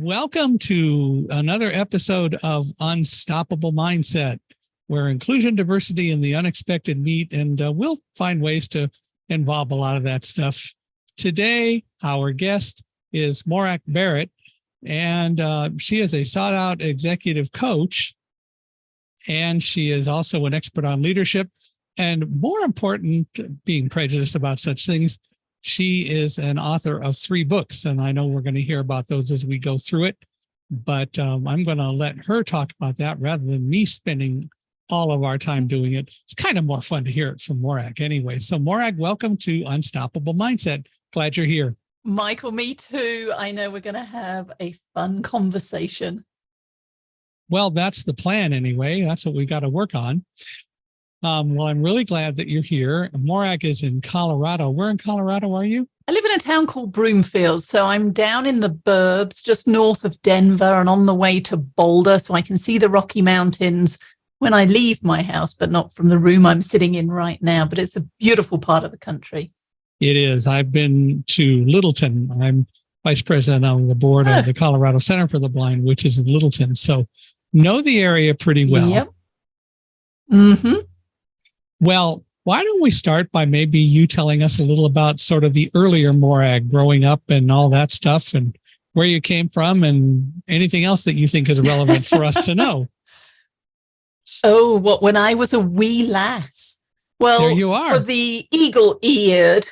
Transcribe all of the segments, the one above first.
Welcome to another episode of Unstoppable Mindset, where inclusion, diversity, and the unexpected meet, and we'll find ways to involve a lot of that stuff. Today, our guest is Morag Barrett, and she is a sought-out executive coach, and she is also an expert on leadership, and more important, being prejudiced about such things, she is an author of 3 books, and I know we're going to hear about those as we go through it, but I'm going to let her talk about that rather than me spending all of our time doing it. It's kind of more fun to hear it from Morag anyway. So Morag, welcome to Unstoppable Mindset. Glad you're here. Michael, me too. I know we're going to have a fun conversation. Well, that's the plan anyway. That's what we got to work on. Well, I'm really glad that you're here. Morag is in Colorado. Where in Colorado are you? I live in a town called Broomfield, so I'm down in the burbs, just north of Denver and on the way to Boulder, so I can see the Rocky Mountains when I leave my house, but not from the room I'm sitting in right now. But it's a beautiful part of the country. It is. I've been to Littleton. I'm vice president on the board of the Colorado Center for the Blind, which is in Littleton. So know the area pretty well. Yep. Mm-hmm. Well, why don't we start by maybe you telling us a little about sort of the earlier Morag growing up and all that stuff and where you came from and anything else that you think is relevant for us to know. Oh, what, when I was a wee lass? Well, there you are. For the eagle-eared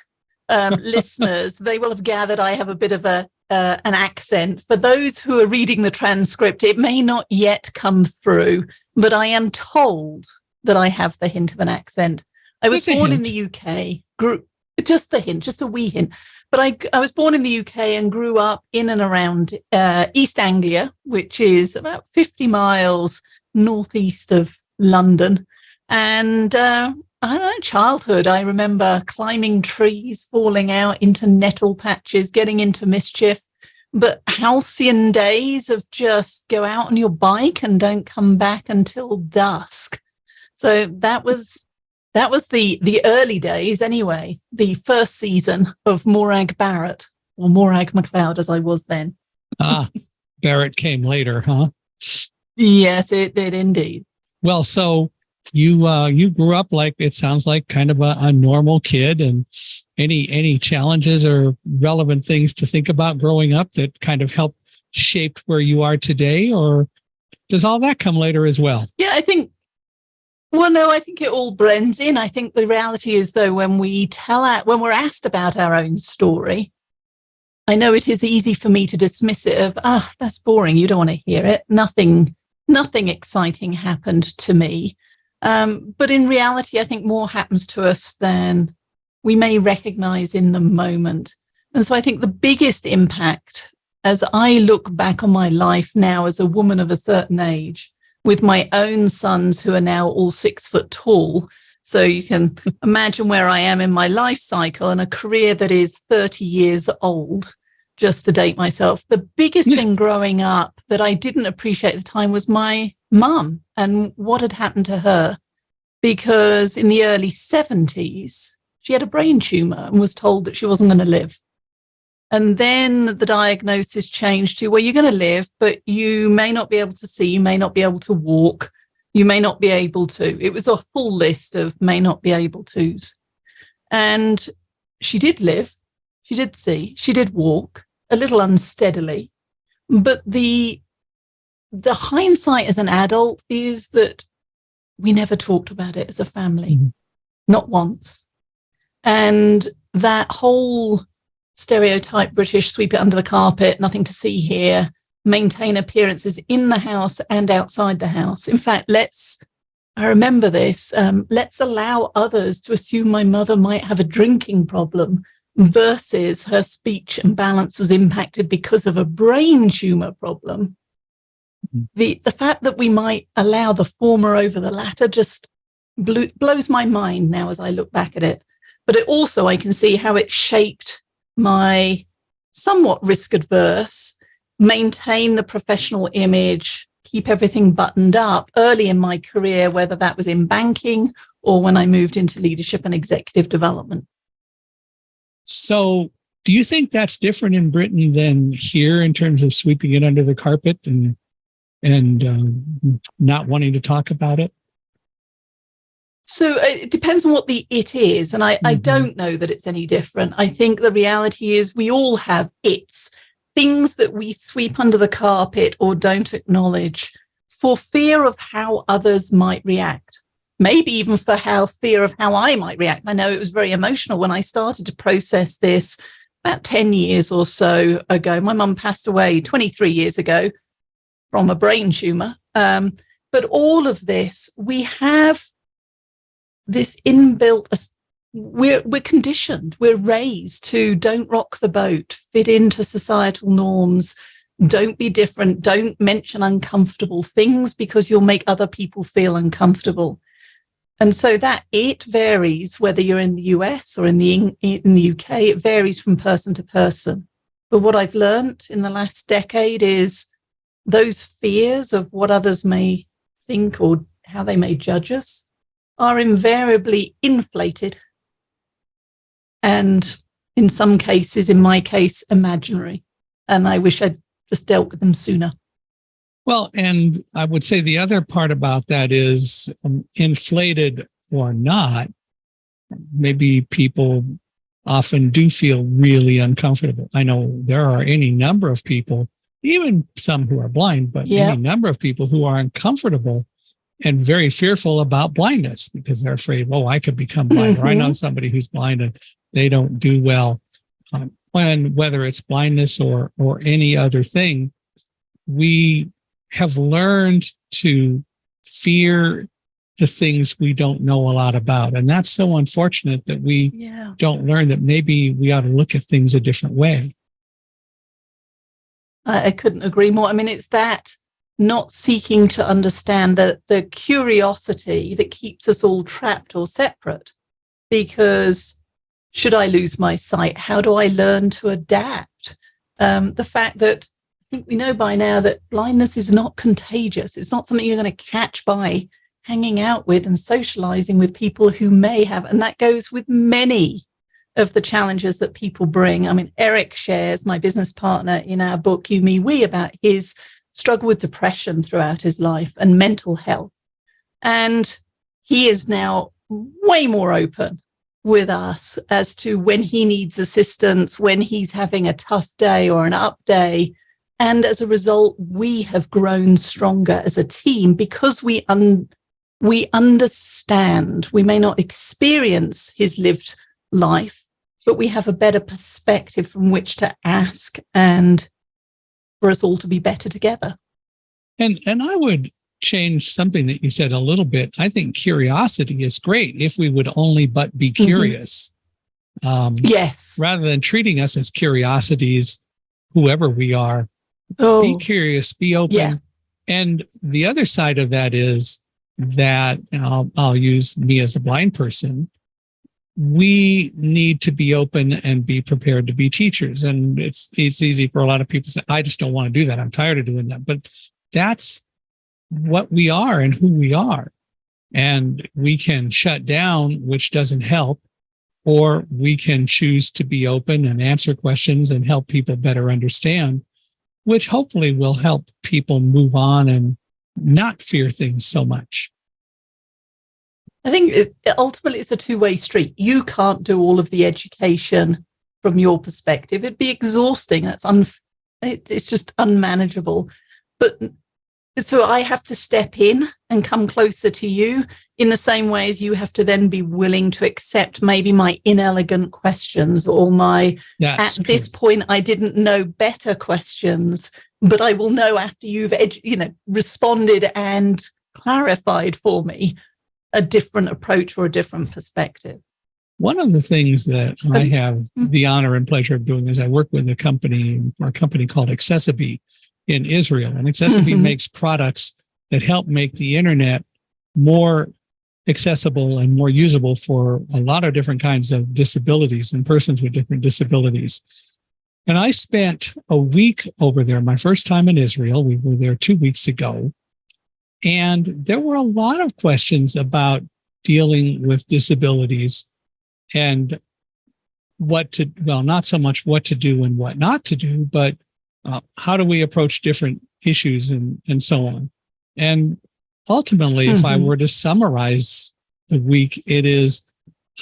listeners, they will have gathered I have a bit of an accent. For those who are reading the transcript, it may not yet come through, but I am told that I have the hint of an accent. I was born in the UK, just the hint, just a wee hint. But I was born in the UK and grew up in and around East Anglia, which is about 50 miles northeast of London. And I don't know, childhood, I remember climbing trees, falling out into nettle patches, getting into mischief. But halcyon days of just go out on your bike and don't come back until dusk. So that was the early days anyway, the first season of Morag Barrett, or Morag MacLeod as I was then. Barrett came later, huh? Yes, it did indeed. Well, so you grew up like, it sounds like kind of a normal kid, and any challenges or relevant things to think about growing up that kind of helped shape where you are today, or does all that come later as well? Yeah, I think it all blends in. I think the reality is, though, when we're asked about our own story, I know it is easy for me to dismiss it of, that's boring. You don't want to hear it. Nothing exciting happened to me. But in reality, I think more happens to us than we may recognize in the moment. And so I think the biggest impact, as I look back on my life now as a woman of a certain age, with my own sons who are now all 6 foot tall. So you can imagine where I am in my life cycle and a career that is 30 years old, just to date myself. The biggest thing growing up that I didn't appreciate at the time was my mum and what had happened to her. Because in the early 70s, she had a brain tumor and was told that she wasn't going to live. And then the diagnosis changed to, well, you're going to live, but you may not be able to see, you may not be able to walk, you may not be able to. It was a full list of may not be able tos. And she did live, she did see, she did walk, a little unsteadily. But the hindsight as an adult is that we never talked about it as a family, not once. And that whole stereotype British, sweep it under the carpet, nothing to see here, maintain appearances in the house and outside the house. In fact, I remember this, let's allow others to assume my mother might have a drinking problem versus her speech and balance was impacted because of a brain tumor problem. The fact that we might allow the former over the latter just blows my mind now as I look back at it. But it also, I can see how it shaped my somewhat risk adverse, maintain the professional image, keep everything buttoned up early in my career, whether that was in banking or when I moved into leadership and executive development. So Do you think that's different in Britain than here in terms of sweeping it under the carpet and not wanting to talk about it? So it depends on what the it is. And I don't know that it's any different. I think the reality is we all have it's, things that we sweep under the carpet or don't acknowledge for fear of how others might react. Maybe even for fear of how I might react. I know it was very emotional when I started to process this about 10 years or so ago. My mum passed away 23 years ago from a brain tumor. But all of this, we have this inbuilt, we're conditioned, we're raised to don't rock the boat, fit into societal norms, don't be different, don't mention uncomfortable things because you'll make other people feel uncomfortable. And so that it varies whether you're in the US or in the UK, it varies from person to person. But what I've learned in the last decade is those fears of what others may think or how they may judge us are invariably inflated. And in some cases, in my case, imaginary. And I wish I'd just dealt with them sooner. Well, and I would say the other part about that is inflated or not, maybe people often do feel really uncomfortable. I know there are any number of people, even some who are blind, but any number of people who are uncomfortable and very fearful about blindness because they're afraid, well, I could become blind, or I know somebody who's blind and they don't do well. Whether it's blindness or any other thing, we have learned to fear the things we don't know a lot about. And that's so unfortunate that we don't learn that maybe we ought to look at things a different way. I couldn't agree more. I mean, it's that not seeking to understand the curiosity that keeps us all trapped or separate. Because should I lose my sight? How do I learn to adapt? The fact that I think we know by now that blindness is not contagious. It's not something you're going to catch by hanging out with and socializing with people who may have. And that goes with many of the challenges that people bring. I mean, Eric shares, my business partner in our book, You, Me, We, about his struggle with depression throughout his life and mental health. And he is now way more open with us as to when he needs assistance, when he's having a tough day or an up day. And as a result, we have grown stronger as a team because we understand. We may not experience his lived life, but we have a better perspective from which to ask and for us all to be better together. And I would change something that you said a little bit. I think curiosity is great if we would only but be curious. Yes. Rather than treating us as curiosities, whoever we are, be curious, be open. Yeah. And the other side of that is that, and I'll use me as a blind person, we need to be open and be prepared to be teachers. And it's easy for a lot of people to say, I just don't want to do that. I'm tired of doing that. But that's what we are and who we are. And we can shut down, which doesn't help, or we can choose to be open and answer questions and help people better understand, which hopefully will help people move on and not fear things so much. I think ultimately it's a two-way street. You can't do all of the education from your perspective. It'd be exhausting. It's just unmanageable. But so I have to step in and come closer to you in the same way as you have to then be willing to accept maybe my inelegant questions or my, this point, I didn't know better questions, but I will know after you've, responded and clarified for me a different approach or a different perspective. One of the things that I have the honor and pleasure of doing is I work with a company called Accessibility in Israel. And Accessibility makes products that help make the internet more accessible and more usable for a lot of different kinds of disabilities and persons with different disabilities. And I spent a week over there, my first time in Israel. We were there 2 weeks ago. And there were a lot of questions about dealing with disabilities. And not so much what to do and what not to do, but how do we approach different issues and so on. And ultimately, if I were to summarize the week, it is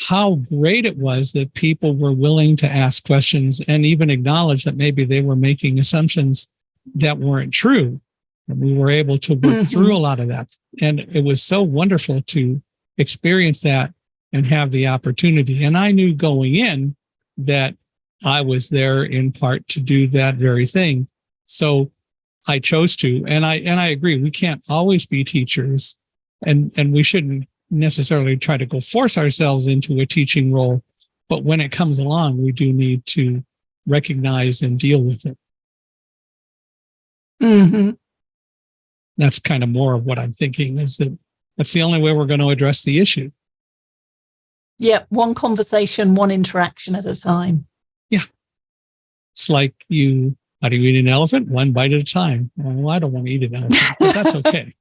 how great it was that people were willing to ask questions and even acknowledge that maybe they were making assumptions that weren't true. And we were able to work through a lot of that. And it was so wonderful to experience that and have the opportunity. And I knew going in that I was there in part to do that very thing. So I chose to, and I agree, we can't always be teachers, and we shouldn't necessarily try to go force ourselves into a teaching role. But when it comes along, we do need to recognize and deal with it. That's kind of more of what I'm thinking, is that that's the only way we're going to address the issue. Yeah, one conversation, one interaction at a time. Yeah. It's like how do you eat an elephant? One bite at a time. Well, I don't want to eat an elephant, but that's okay.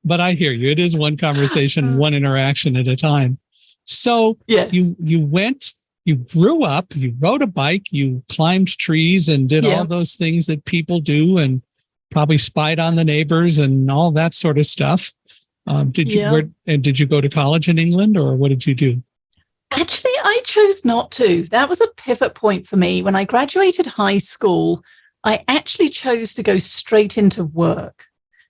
But I hear you. It is one conversation, one interaction at a time. So yes. You went, you grew up, you rode a bike, you climbed trees and did all those things that people do, and probably spied on the neighbors and all that sort of stuff. Did you go to college in England, or what did you do? Actually, I chose not to. That was a pivot point for me. When I graduated high school, I actually chose to go straight into work.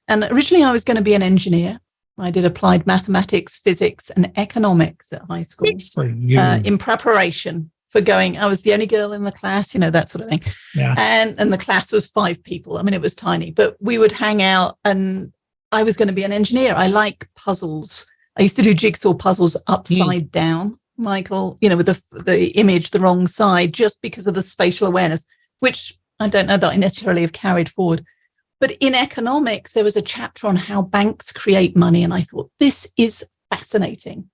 And originally I was going to be an engineer. I did applied mathematics, physics, and economics at high school. Good for you. In preparation for going. I was the only girl in the class, that sort of thing. Yeah. And the class was 5 people. I mean, it was tiny, but we would hang out, and I was going to be an engineer. I like puzzles. I used to do jigsaw puzzles upside down, Michael, with the image the wrong side, just because of the spatial awareness, which I don't know that I necessarily have carried forward. But in economics, there was a chapter on how banks create money. And I thought, this is fascinating.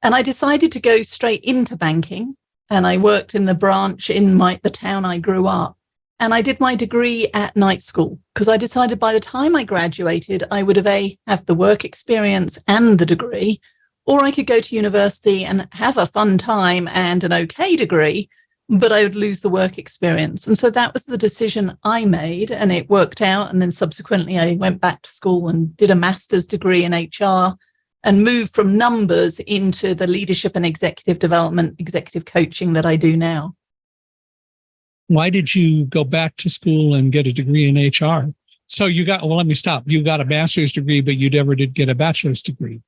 And I decided to go straight into banking. And I worked in the branch in the town I grew up. And I did my degree at night school, because I decided by the time I graduated, I would have the work experience and the degree, or I could go to university and have a fun time and an okay degree, but I would lose the work experience. And so that was the decision I made, and it worked out. And then subsequently, I went back to school and did a master's degree in HR and moved from numbers into the leadership and executive development, executive coaching that I do now. Why did you go back to school and get a degree in HR? So let me stop. You got a master's degree, but you never did get a bachelor's degree.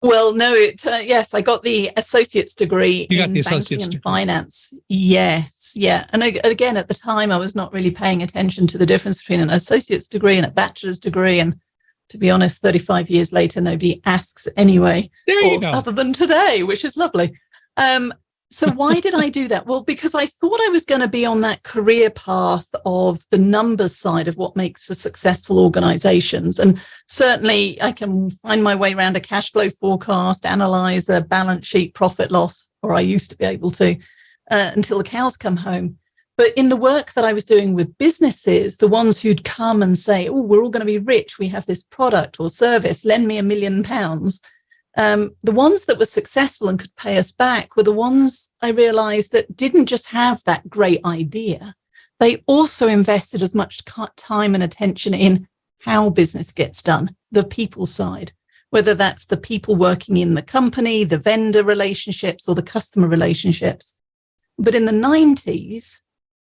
Well, no, yes, I got the associate's degree in banking and finance. Yes, yeah. And again, at the time, I was not really paying attention to the difference between an associate's degree and a bachelor's degree. And to be honest, 35 years later, nobody asks anyway. There you go. Other than today, which is lovely. So why did I do that? Well, because I thought I was going to be on that career path of the numbers side of what makes for successful organizations. And certainly I can find my way around a cash flow forecast, analyze a balance sheet, profit loss, or I used to be able to, until the cows come home. But in the work that I was doing with businesses, the ones who'd come and say, oh, we're all going to be rich, we have this product or service, lend me £1 million. The ones that were successful and could pay us back were the ones I realized that didn't just have that great idea. They also invested as much time and attention in how business gets done, the people side, whether that's the people working in the company, the vendor relationships, or the customer relationships. But in the 90s,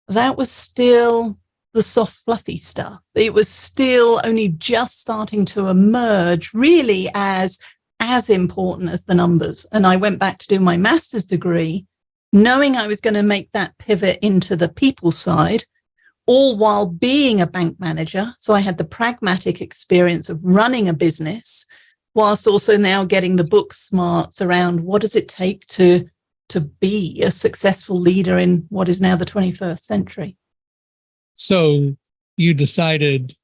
that was still the soft, fluffy stuff. It was still only just starting to emerge really as important as the numbers. And I went back to do my master's degree, knowing I was going to make that pivot into the people side, all while being a bank manager. So I had the pragmatic experience of running a business, whilst also now getting the book smarts around what does it take to be a successful leader in what is now the 21st century. So you decided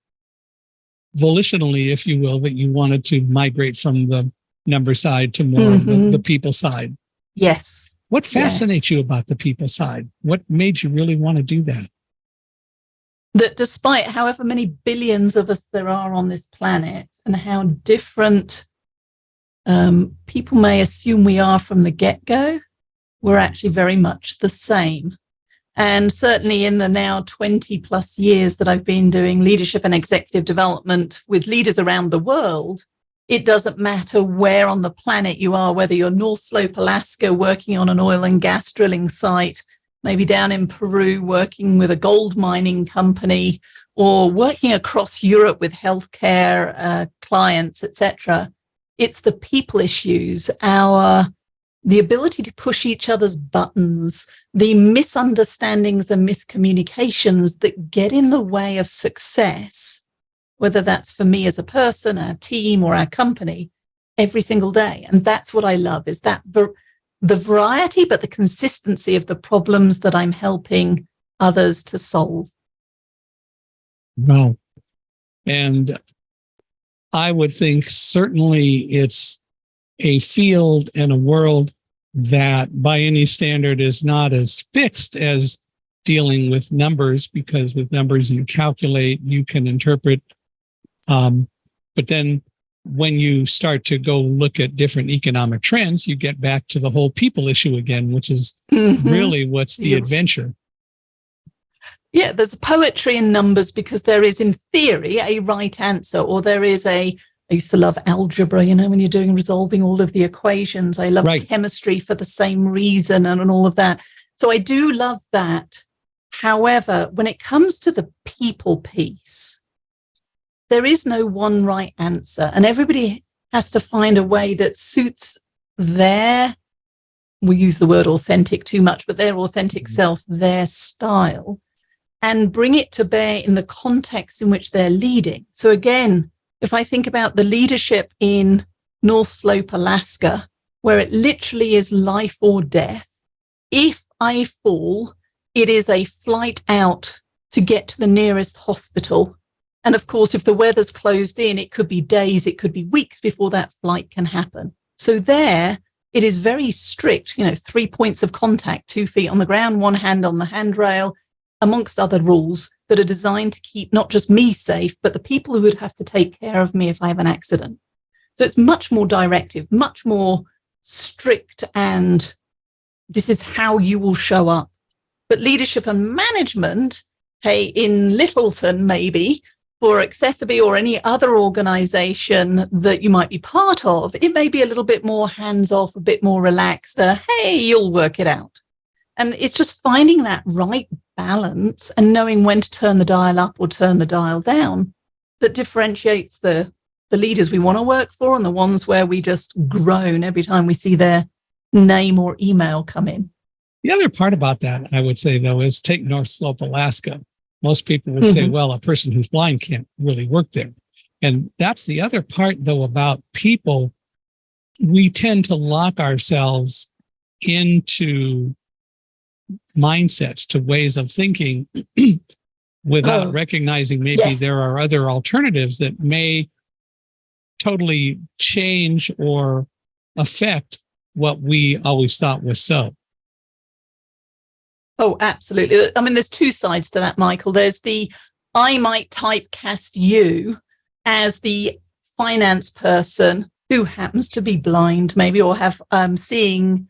volitionally, if you will, that you wanted to migrate from the number side to more of the people side. Yes. What fascinates you about the people side? What made you really want to do that? That despite however many billions of us there are on this planet, and how different people may assume we are from the get-go, we're actually very much the same. And certainly in the now 20 plus years that I've been doing leadership and executive development with leaders around the world, it doesn't matter where on the planet you are, whether you're North Slope, Alaska, working on an oil and gas drilling site, maybe down in Peru, working with a gold mining company, or working across Europe with healthcare clients, etc. It's the people issues, the ability to push each other's buttons, the misunderstandings and miscommunications that get in the way of success, whether that's for me as a person, our team, or our company, every single day. And that's what I love, is that the variety, but the consistency of the problems that I'm helping others to solve. Wow. And I would think certainly it's a field and a world that by any standard is not as fixed as dealing with numbers, because with numbers you calculate, you can interpret. But then when you start to go look at different economic trends, you get back to the whole people issue again, which is really what's the adventure. Yeah, there's poetry in numbers because there is, in theory, a right answer, or there is I used to love algebra, when you're resolving all of the equations. I love chemistry for the same reason and all of that. So I do love that. However, when it comes to the people piece, there is no one right answer, and everybody has to find a way that suits we use the word authentic too much, but their authentic self, their style, and bring it to bear in the context in which they're leading. So again, if I think about the leadership in North Slope, Alaska, where it literally is life or death, if I fall, it is a flight out to get to the nearest hospital. And of course, if the weather's closed in, it could be days, it could be weeks before that flight can happen. So there, it is very strict, 3 points of contact, 2 feet on the ground, 1 hand on the handrail, amongst other rules that are designed to keep not just me safe, but the people who would have to take care of me if I have an accident. So it's much more directive, much more strict, and this is how you will show up. But leadership and management, hey, in Littleton, maybe, for Accessibility or any other organization that you might be part of, it may be a little bit more hands-off, a bit more relaxed. Hey, you'll work it out. And it's just finding that right balance and knowing when to turn the dial up or turn the dial down that differentiates the leaders we want to work for and the ones where we just groan every time we see their name or email come in. The other part about that, I would say, though, is take North Slope, Alaska. Most people would say, well, a person who's blind can't really work there. And that's the other part, though, about people. We tend to lock ourselves into mindsets, to ways of thinking without recognizing maybe there are other alternatives that may totally change or affect what we always thought was so. Oh, absolutely. I mean, there's 2 sides to that, Michael. There's I might typecast you as the finance person who happens to be blind, maybe, or have seeing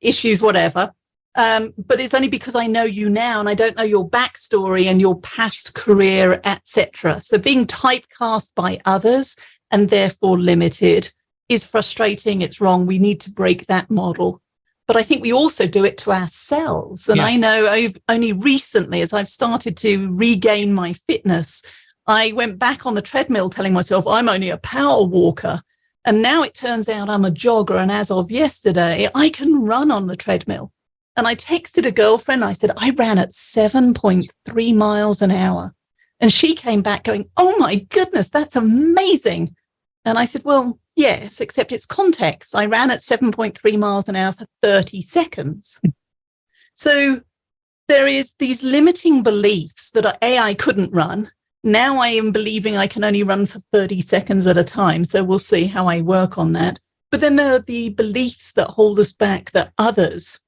issues, whatever. But it's only because I know you now and I don't know your backstory and your past career, etc. So being typecast by others and therefore limited is frustrating. It's wrong. We need to break that model. But I think we also do it to ourselves. And I know only recently, as I've started to regain my fitness, I went back on the treadmill telling myself I'm only a power walker. And now it turns out I'm a jogger. And as of yesterday, I can run on the treadmill. And I texted a girlfriend. I said, I ran at 7.3 miles an hour. And she came back going, oh, my goodness, that's amazing. And I said, well, yes, except it's context. I ran at 7.3 miles an hour for 30 seconds. So there is these limiting beliefs that I couldn't run. Now I am believing I can only run for 30 seconds at a time. So we'll see how I work on that. But then there are the beliefs that hold us back, that others,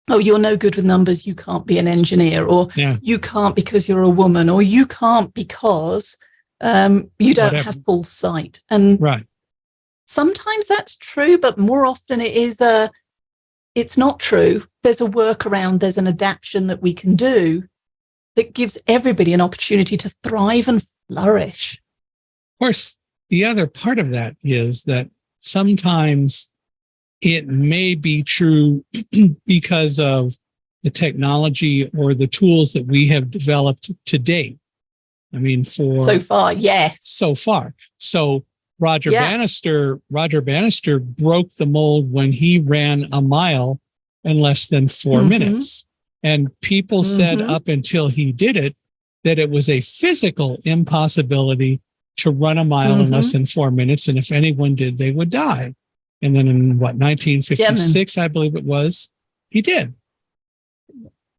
oh, you're no good with numbers, you can't be an engineer, or you can't because you're a woman, or you can't because you don't have full sight. And sometimes that's true, but more often it is it's not true. There's a workaround, there's an adaptation that we can do that gives everybody an opportunity to thrive and flourish. Of course, the other part of that is that sometimes it may be true because of the technology or the tools that we have developed to date. I mean, So far, yes. So far. So Roger Bannister broke the mold when he ran a mile in less than 4 minutes. And people said up until he did it, that it was a physical impossibility to run a mile in less than 4 minutes. And if anyone did, they would die. And then in 1956, I believe it was, he did.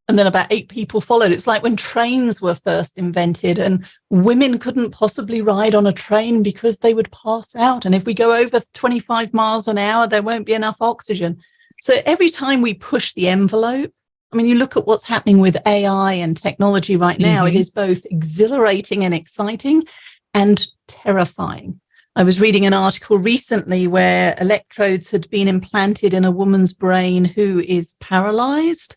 And then about 8 people followed. It's like when trains were first invented and women couldn't possibly ride on a train because they would pass out. And if we go over 25 miles an hour, there won't be enough oxygen. So every time we push the envelope, I mean, you look at what's happening with AI and technology right now, it is both exhilarating and exciting and terrifying. I was reading an article recently where electrodes had been implanted in a woman's brain who is paralyzed,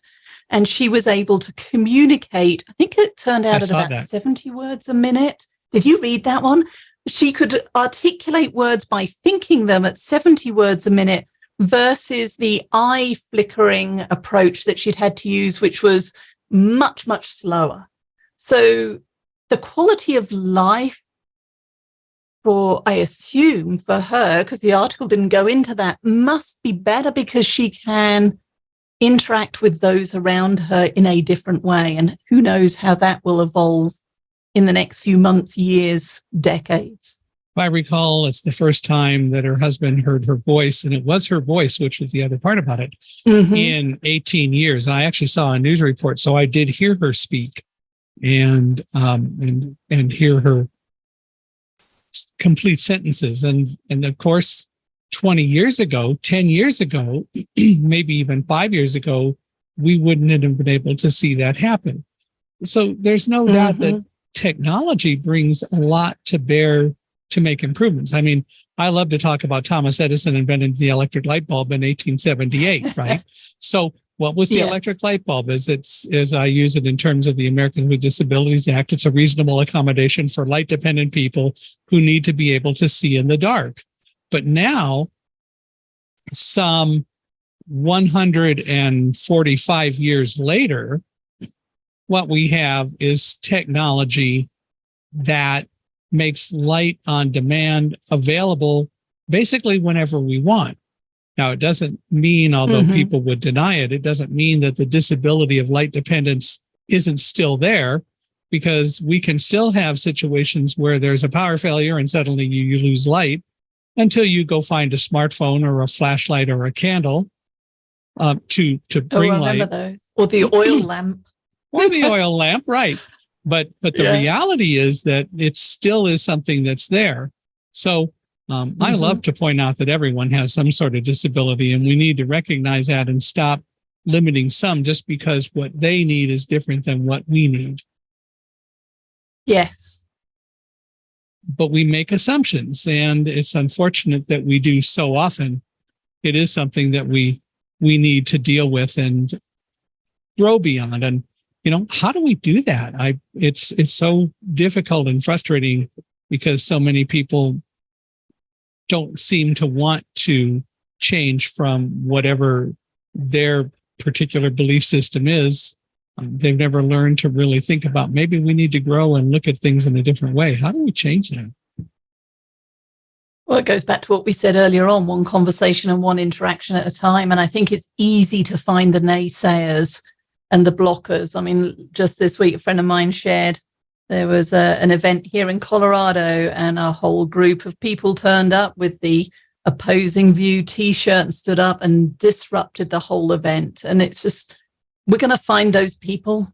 and she was able to communicate. I think it turned out at about 70 words a minute. Did you read that one? She could articulate words by thinking them at 70 words a minute versus the eye flickering approach that she'd had to use, which was much, much slower. So the quality of life for, I assume, for her, because the article didn't go into that, must be better because she can interact with those around her in a different way. And who knows how that will evolve in the next few months, years, decades. If I recall, it's the first time that her husband heard her voice, and it was her voice, which was the other part about it, in 18 years. And I actually saw a news report, so I did hear her speak and hear her complete sentences. And of course, 20 years ago, 10 years ago, maybe even 5 years ago, we wouldn't have been able to see that happen. So there's no doubt that technology brings a lot to bear to make improvements. I mean, I love to talk about Thomas Edison inventing the electric light bulb in 1878, right? So what was the electric light bulb? As I use it in terms of the Americans with Disabilities Act, it's a reasonable accommodation for light-dependent people who need to be able to see in the dark. But now, some 145 years later, what we have is technology that makes light on demand available basically whenever we want. Now, it doesn't mean, although people would deny it, it doesn't mean that the disability of light dependence isn't still there, because we can still have situations where there's a power failure and suddenly you lose light until you go find a smartphone or a flashlight or a candle to bring light. Remember those. Or the oil lamp. Or the oil lamp, right. But the reality is that it still is something that's there. So I love to point out that everyone has some sort of disability, and we need to recognize that and stop limiting some just because what they need is different than what we need. Yes. But we make assumptions, and it's unfortunate that we do so often. It is something that we need to deal with and grow beyond. And how do we do that? It's so difficult and frustrating because so many people don't seem to want to change from whatever their particular belief system is. They've never learned to really think about, maybe we need to grow and look at things in a different way. How do we change that? Well, it goes back to what we said earlier on, one conversation and one interaction at a time. And I think it's easy to find the naysayers and the blockers. I mean, just this week, a friend of mine shared there was an event here in Colorado, and a whole group of people turned up with the opposing view T-shirt and stood up and disrupted the whole event. And it's just, we're going to find those people.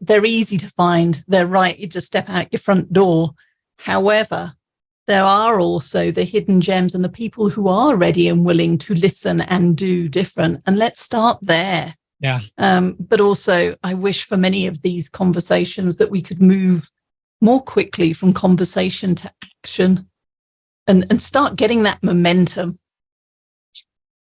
They're easy to find. They're right. You just step out your front door. However, there are also the hidden gems and the people who are ready and willing to listen and do different. And let's start there. Yeah. But also, I wish for many of these conversations that we could move more quickly from conversation to action and start getting that momentum.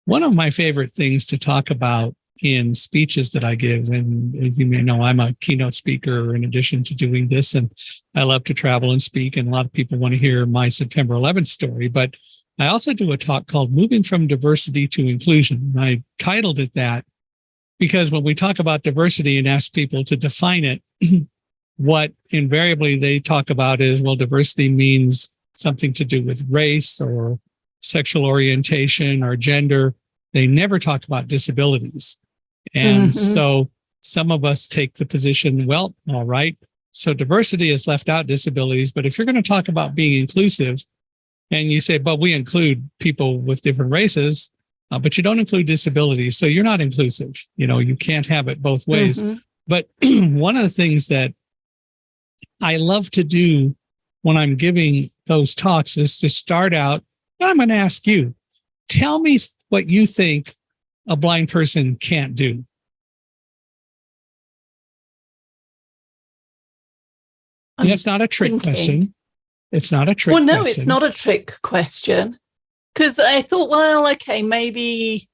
One of my favorite things to talk about in speeches that I give, and you may know I'm a keynote speaker in addition to doing this, and I love to travel and speak, and a lot of people want to hear my September 11th story, but I also do a talk called Moving from Diversity to Inclusion. And I titled it that because when we talk about diversity and ask people to define it, what invariably they talk about is, well, diversity means something to do with race or sexual orientation or gender. They never talk about disabilities. And so some of us take the position, well, all right, so diversity has left out disabilities, but if you're going to talk about being inclusive and you say, but we include people with different races, but you don't include disabilities, so you're not inclusive. You can't have it both ways. But one of the things that I love to do when I'm giving those talks is to start out, and I'm going to ask you, tell me what you think a blind person can't do. It's not a trick question. It's not a trick question. Well, no, it's not a trick question. Because I thought, well, okay, maybe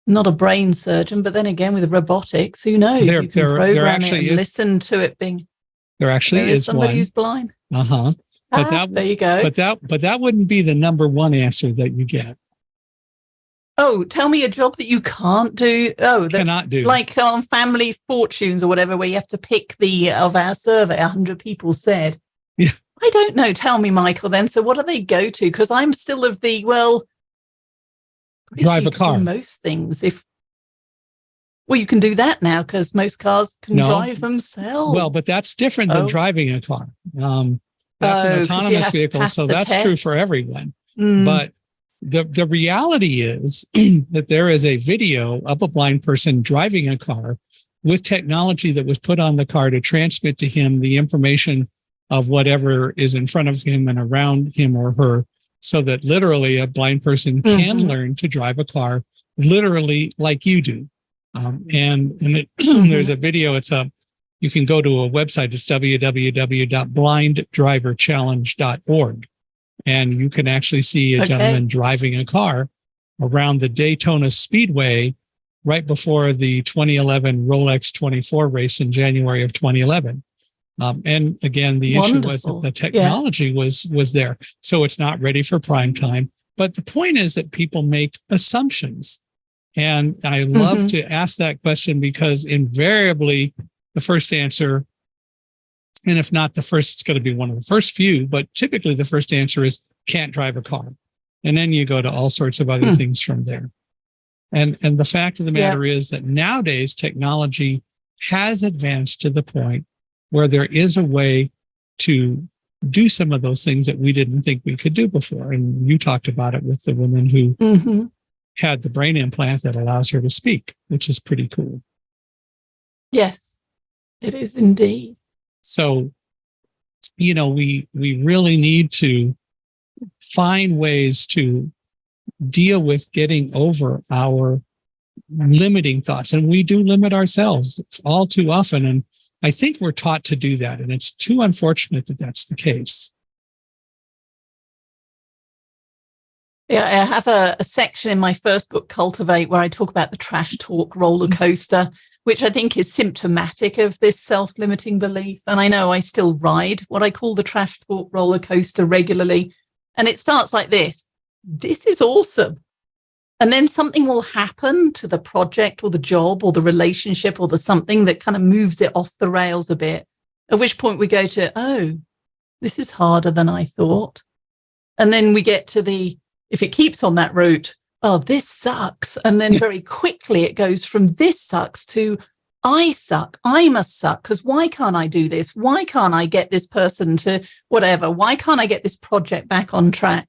not a brain surgeon, but then again, with robotics, who knows? You can program it and listen to it being. There actually is somebody one. Who's blind. But there you go. But that wouldn't be the number one answer that you get. Oh, tell me a job that you can't do. Oh, that cannot do. Like on Family Fortunes or whatever, where you have to pick of our survey, 100 people said. Yeah. I don't know. Tell me, Michael, then. So what do they go to? Because I'm still of the, well, drive a car. Most things. Well, you can do that now because most cars can drive themselves. Well, but that's different than driving a car. That's an autonomous vehicle, so that's true for everyone. But the reality is that there is a video of a blind person driving a car with technology that was put on the car to transmit to him the information of whatever is in front of him and around him or her, so that literally a blind person can learn to drive a car literally like you do. There's a video. You can go to a website. It's www.blinddriverchallenge.org. And you can actually see a gentleman driving a car around the Daytona Speedway right before the 2011 Rolex 24 race in January of 2011. And again, the issue was that the technology was there. So it's not ready for prime time. But the point is that people make assumptions. And I love to ask that question because invariably the first answer, and if not the first, it's going to be one of the first few, but typically the first answer is can't drive a car. And then you go to all sorts of other things from there. And the fact of the matter is that nowadays technology has advanced to the point where there is a way to do some of those things that we didn't think we could do before. And you talked about it with the woman who had the brain implant that allows her to speak, which is pretty cool. Yes, it is indeed. So, we really need to find ways to deal with getting over our limiting thoughts. And we do limit ourselves all too often. And I think we're taught to do that. And it's too unfortunate that that's the case. Yeah, I have a section in my first book, Cultivate, where I talk about the trash talk roller coaster, which I think is symptomatic of this self-limiting belief. And I know I still ride what I call the trash talk roller coaster regularly. And it starts like this. This is awesome. And then something will happen to the project or the job or the relationship or the something that kind of moves it off the rails a bit, at which point we go to, oh, this is harder than I thought. And then we get to if it keeps on that route, oh, this sucks. And then very quickly it goes from this sucks to I suck. I must suck because why can't I do this? Why can't I get this person to whatever? Why can't I get this project back on track?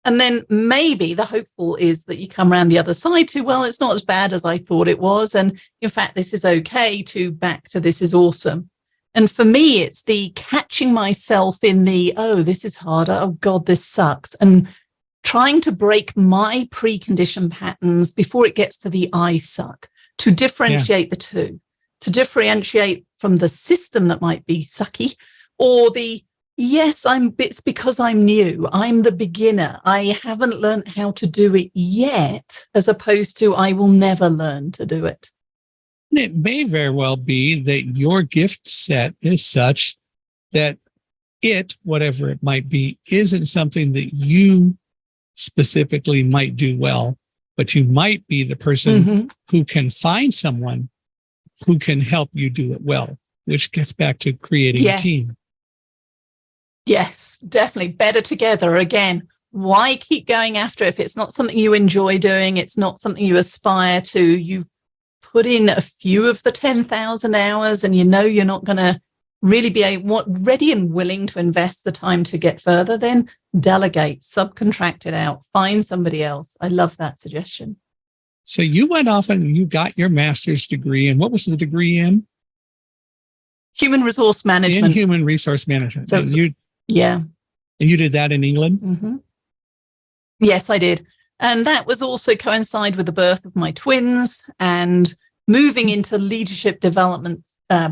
And then maybe the hopeful is that you come around the other side to, well, it's not as bad as I thought it was. And in fact, this is okay, to back to this is awesome. And for me, it's the catching myself in oh, this is harder. Oh, God, this sucks. And trying to break my preconditioned patterns before it gets to the I suck, to differentiate the two, to differentiate from the system that might be sucky or the Yes, it's because I'm new. I'm the beginner. I haven't learned how to do it yet, as opposed to I will never learn to do it. And it may very well be that your gift set is such that whatever it might be, isn't something that you specifically might do well, but you might be the person who can find someone who can help you do it well, which gets back to creating a team. Yes, definitely. Better together. Again, why keep going after it if it's not something you enjoy doing? It's not something you aspire to. You've put in a few of the 10,000 hours and you know you're not going to really be ready and willing to invest the time to get further, then delegate, subcontract it out, find somebody else. I love that suggestion. So you went off and you got your master's degree. And what was the degree in? Human resource management. In human resource management. So, yeah. And you did that in England? Mm-hmm. Yes, I did. And that was also coincide with the birth of my twins and moving into leadership development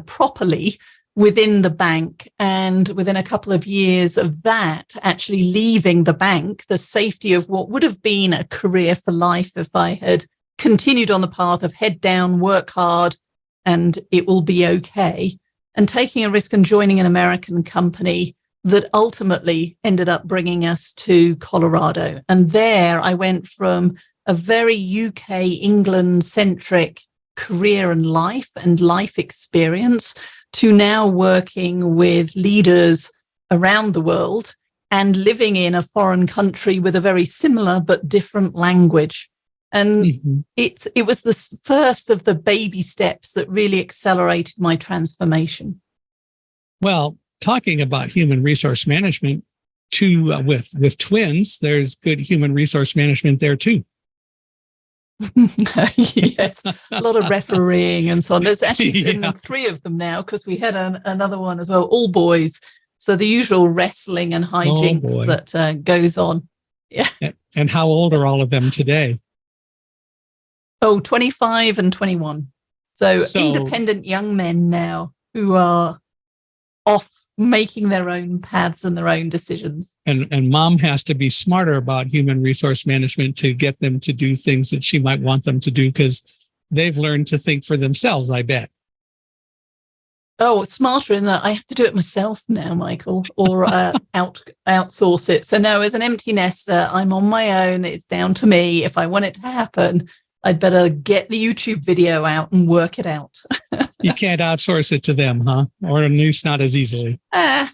properly within the bank. And within a couple of years of that, actually leaving the bank, the safety of what would have been a career for life if I had continued on the path of head down, work hard, and it will be okay, and taking a risk and joining an American company that ultimately ended up bringing us to Colorado. And there I went from a very UK, England-centric career and life experience to now working with leaders around the world and living in a foreign country with a very similar but different language. And it was the first of the baby steps that really accelerated my transformation. Well, talking about human resource management with twins, there's good human resource management there too. Yes, a lot of refereeing and so on. There's actually been 3 of them now because we had another one as well, all boys. So the usual wrestling and hijinks that goes on. Yeah. And how old are all of them today? 25 and 21. So independent young men now who are off making their own paths and their own decisions. And mom has to be smarter about human resource management to get them to do things that she might want them to do because they've learned to think for themselves, I bet. Oh, it's smarter in that I have to do it myself now, Michael, or outsource it. So no, as an empty nester, I'm on my own. It's down to me. If I want it to happen, I'd better get the YouTube video out and work it out. You can't outsource it to them, huh? Or at least not as easily. No,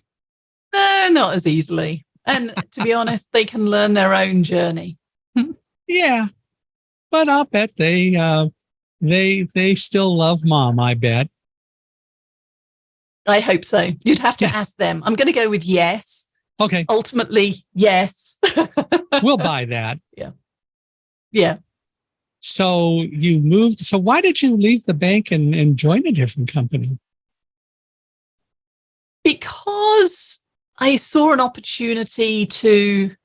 not as easily. And to be honest, they can learn their own journey. Yeah, but I'll bet they still love mom, I bet. I hope so. You'd have to ask them. I'm going to go with yes. Okay. Ultimately, yes. We'll buy that. Yeah. Yeah. So you moved. So why did you leave the bank and join a different company? Because I saw an opportunity to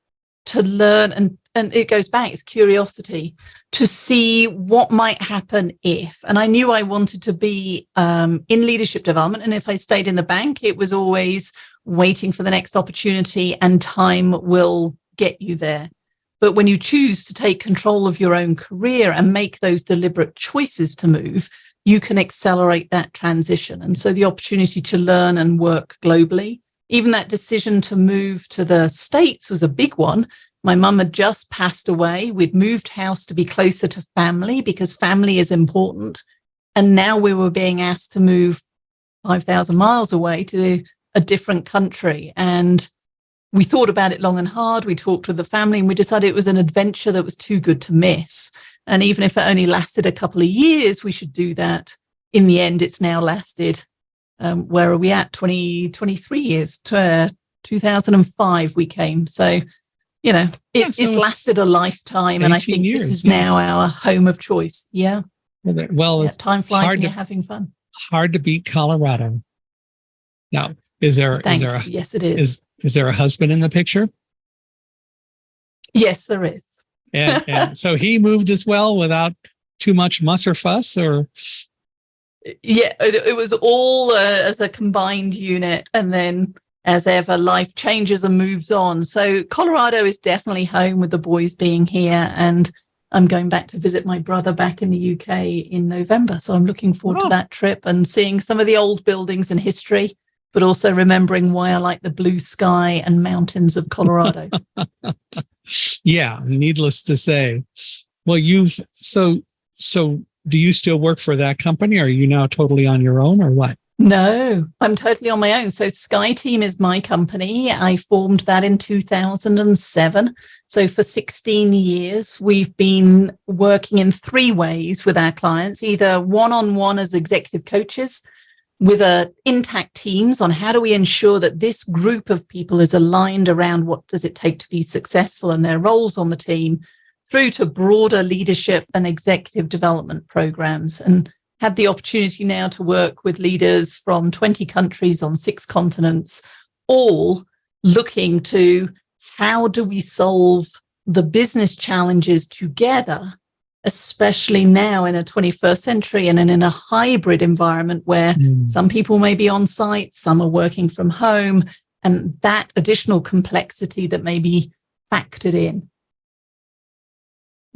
learn, and it goes back, it's curiosity, to see what might happen if. And I knew I wanted to be in leadership development. And if I stayed in the bank, it was always waiting for the next opportunity and time will get you there. But when you choose to take control of your own career and make those deliberate choices to move, you can accelerate that transition. And so the opportunity to learn and work globally, even that decision to move to the States was a big one. My mum had just passed away. We'd moved house to be closer to family because family is important. And now we were being asked to move 5,000 miles away to a different country. And we thought about it long and hard. We talked with the family and we decided it was an adventure that was too good to miss. And even if it only lasted a couple of years, we should do that. In the end, it's now lasted, where are we at? 23 years. 2005 we came. So, you know, it's lasted a lifetime. And I think this is now our home of choice. Yeah. Well, yeah, time flies when you're having fun. Hard to beat Colorado. Now, yes, it is. Is there a husband in the picture? Yes, there is. and so he moved as well without too much muss or fuss, or? Yeah, it was all as a combined unit. And then as ever, life changes and moves on. So Colorado is definitely home with the boys being here. And I'm going back to visit my brother back in the UK in November. So I'm looking forward to that trip and seeing some of the old buildings and history, but also remembering why I like the blue sky and mountains of Colorado. Yeah, needless to say. Well, so do you still work for that company? Or are you now totally on your own or what? No, I'm totally on my own. So SkyeTeam is my company. I formed that in 2007. So for 16 years, we've been working in 3 ways with our clients, either one-on-one as executive coaches, with intact teams on how do we ensure that this group of people is aligned around what does it take to be successful and their roles on the team, through to broader leadership and executive development programs. And had the opportunity now to work with leaders from 20 countries on 6 continents, all looking to how do we solve the business challenges together, especially now in a 21st century and in a hybrid environment where some people may be on site, some are working from home, and that additional complexity that may be factored in.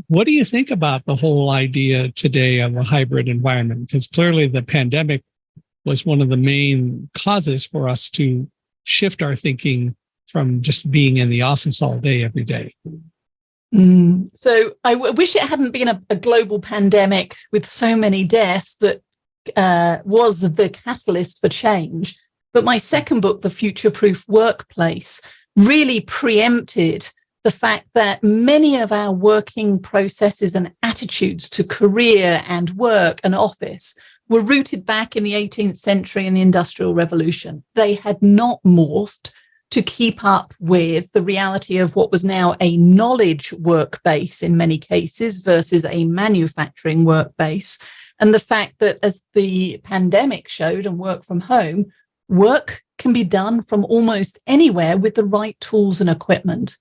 What do you think about the whole idea today of a hybrid environment? Because clearly the pandemic was one of the main causes for us to shift our thinking from just being in the office all day, every day. So I wish it hadn't been a global pandemic with so many deaths that was the catalyst for change. But my second book, The Future-Proof Workplace, really preempted the fact that many of our working processes and attitudes to career and work and office were rooted back in the 18th century and the Industrial Revolution. They had not morphed to keep up with the reality of what was now a knowledge work base in many cases versus a manufacturing work base. And the fact that, as the pandemic showed and work from home, work can be done from almost anywhere with the right tools and equipment.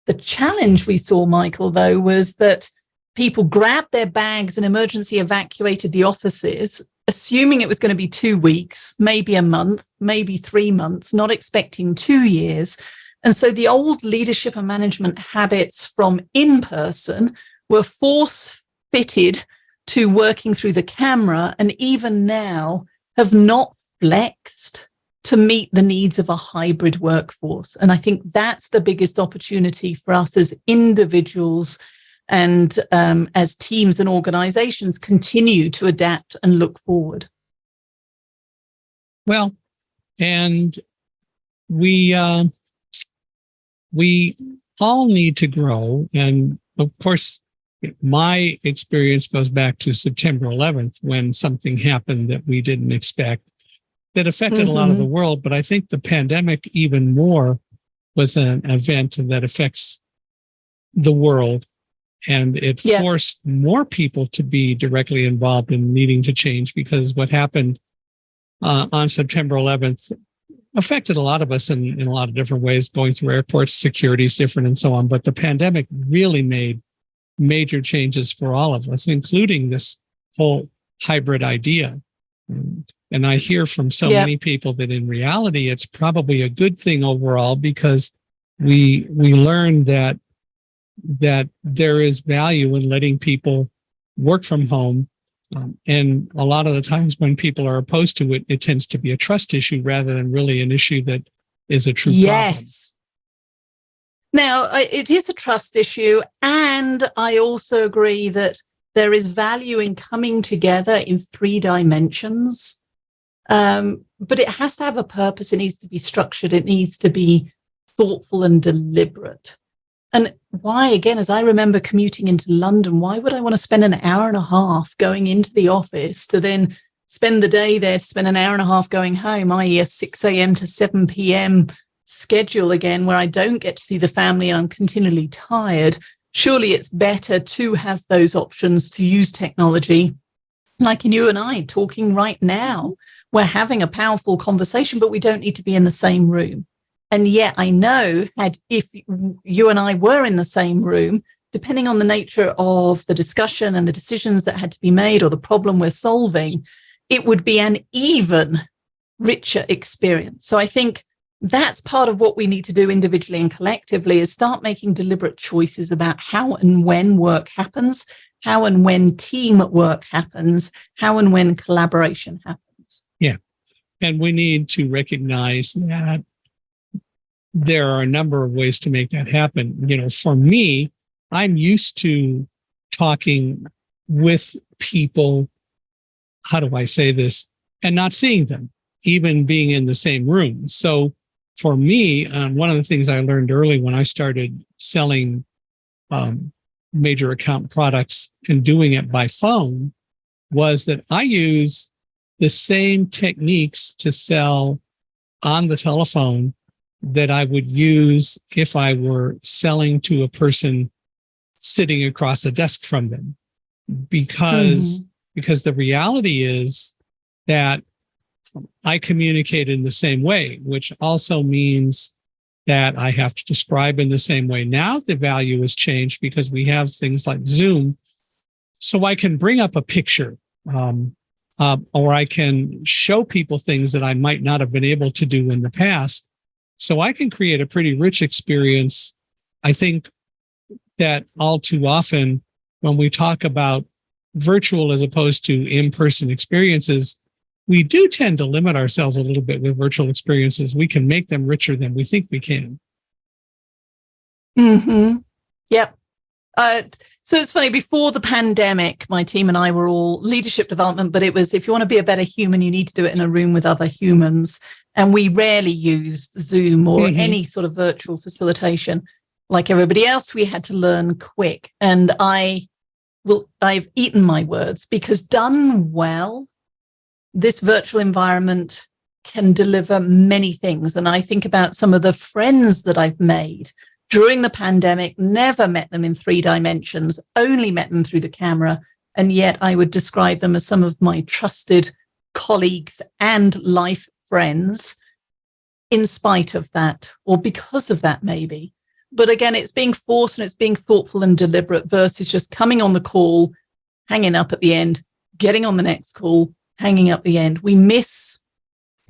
The challenge we saw, Michael, though, was that people grabbed their bags and emergency evacuated the offices, assuming it was going to be 2 weeks, maybe a month, maybe 3 months, not expecting 2 years. And so the old leadership and management habits from in-person were force-fitted to working through the camera, and even now have not flexed to meet the needs of a hybrid workforce. And I think that's the biggest opportunity for us as individuals and as teams and organizations continue to adapt and look forward. Well, and we all need to grow. And of course, my experience goes back to September 11th, when something happened that we didn't expect, that affected a lot of the world. But I think the pandemic even more was an event that affects the world. And it forced more people to be directly involved in needing to change, because what happened on September 11th affected a lot of us in a lot of different ways, going through airports, security is different and so on. But the pandemic really made major changes for all of us, including this whole hybrid idea. And I hear from so many people that in reality, it's probably a good thing overall, because we learned that there is value in letting people work from home. And a lot of the times when people are opposed to it, it tends to be a trust issue rather than really an issue that is a true problem. Now, it is a trust issue. And I also agree that there is value in coming together in 3 dimensions. But it has to have a purpose. It needs to be structured. It needs to be thoughtful and deliberate. And why, again, as I remember commuting into London, why would I want to spend an hour and a half going into the office to then spend the day there, to spend an hour and a half going home, i.e. a 6 a.m. to 7 p.m. schedule again, where I don't get to see the family and I'm continually tired? Surely it's better to have those options, to use technology, like in you and I talking right now. We're having a powerful conversation, but we don't need to be in the same room. And yet I know if you and I were in the same room, depending on the nature of the discussion and the decisions that had to be made or the problem we're solving, it would be an even richer experience. So I think that's part of what we need to do individually and collectively, is start making deliberate choices about how and when work happens, how and when teamwork happens, how and when collaboration happens. Yeah. And we need to recognize that there are a number of ways to make that happen. You know, for me, I'm used to talking with people, how do I say this, and not seeing them, even being in the same room. So for me, one of the things I learned early when I started selling major account products and doing it by phone was that I use the same techniques to sell on the telephone that I would use if I were selling to a person sitting across the desk from them. Because the reality is that I communicate in the same way, which also means that I have to describe in the same way. Now the value has changed because we have things like Zoom. So I can bring up a picture, or I can show people things that I might not have been able to do in the past. So I can create a pretty rich experience. I think that all too often when we talk about virtual as opposed to in-person experiences, we do tend to limit ourselves a little bit with virtual experiences. We can make them richer than we think we can. Yep. So it's funny, before the pandemic, my team and I were all leadership development, but it was, if you want to be a better human, you need to do it in a room with other humans. And we rarely used Zoom or any sort of virtual facilitation. Like everybody else, we had to learn quick. And I've eaten my words, because done well, this virtual environment can deliver many things. And I think about some of the friends that I've made during the pandemic, never met them in 3 dimensions, only met them through the camera. And yet I would describe them as some of my trusted colleagues and life friends in spite of that, or because of that, maybe. But again, it's being forced and it's being thoughtful and deliberate versus just coming on the call, hanging up at the end, getting on the next call, hanging up the end. We miss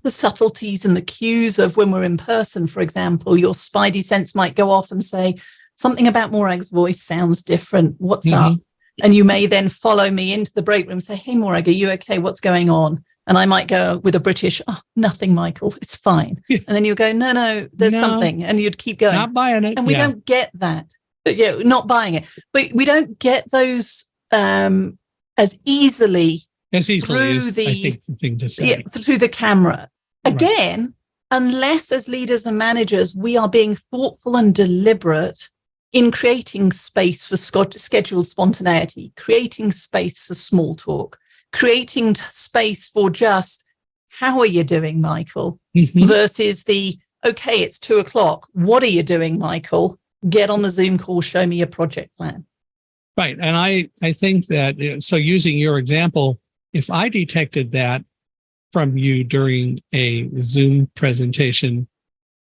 the subtleties and the cues of when we're in person. For example, your spidey sense might go off and say, something about Morag's voice sounds different. What's up? And you may then follow me into the break room and say, hey, Morag, are you okay? What's going on? And I might go with a British, oh, nothing, Michael, it's fine. And then you go, no, there's something. And you'd keep going. Not buying it. And we don't get that. Yeah, not buying it. But we don't get those as easily is, I think, the thing to say. Yeah, through the camera. Again, unless as leaders and managers, we are being thoughtful and deliberate in creating space for scheduled spontaneity, creating space for small talk, creating space for just, how are you doing, Michael? Versus the, okay, it's 2:00. What are you doing, Michael? Get on the Zoom call, show me your project plan. Right. And I think that, so using your example, if I detected that from you during a Zoom presentation,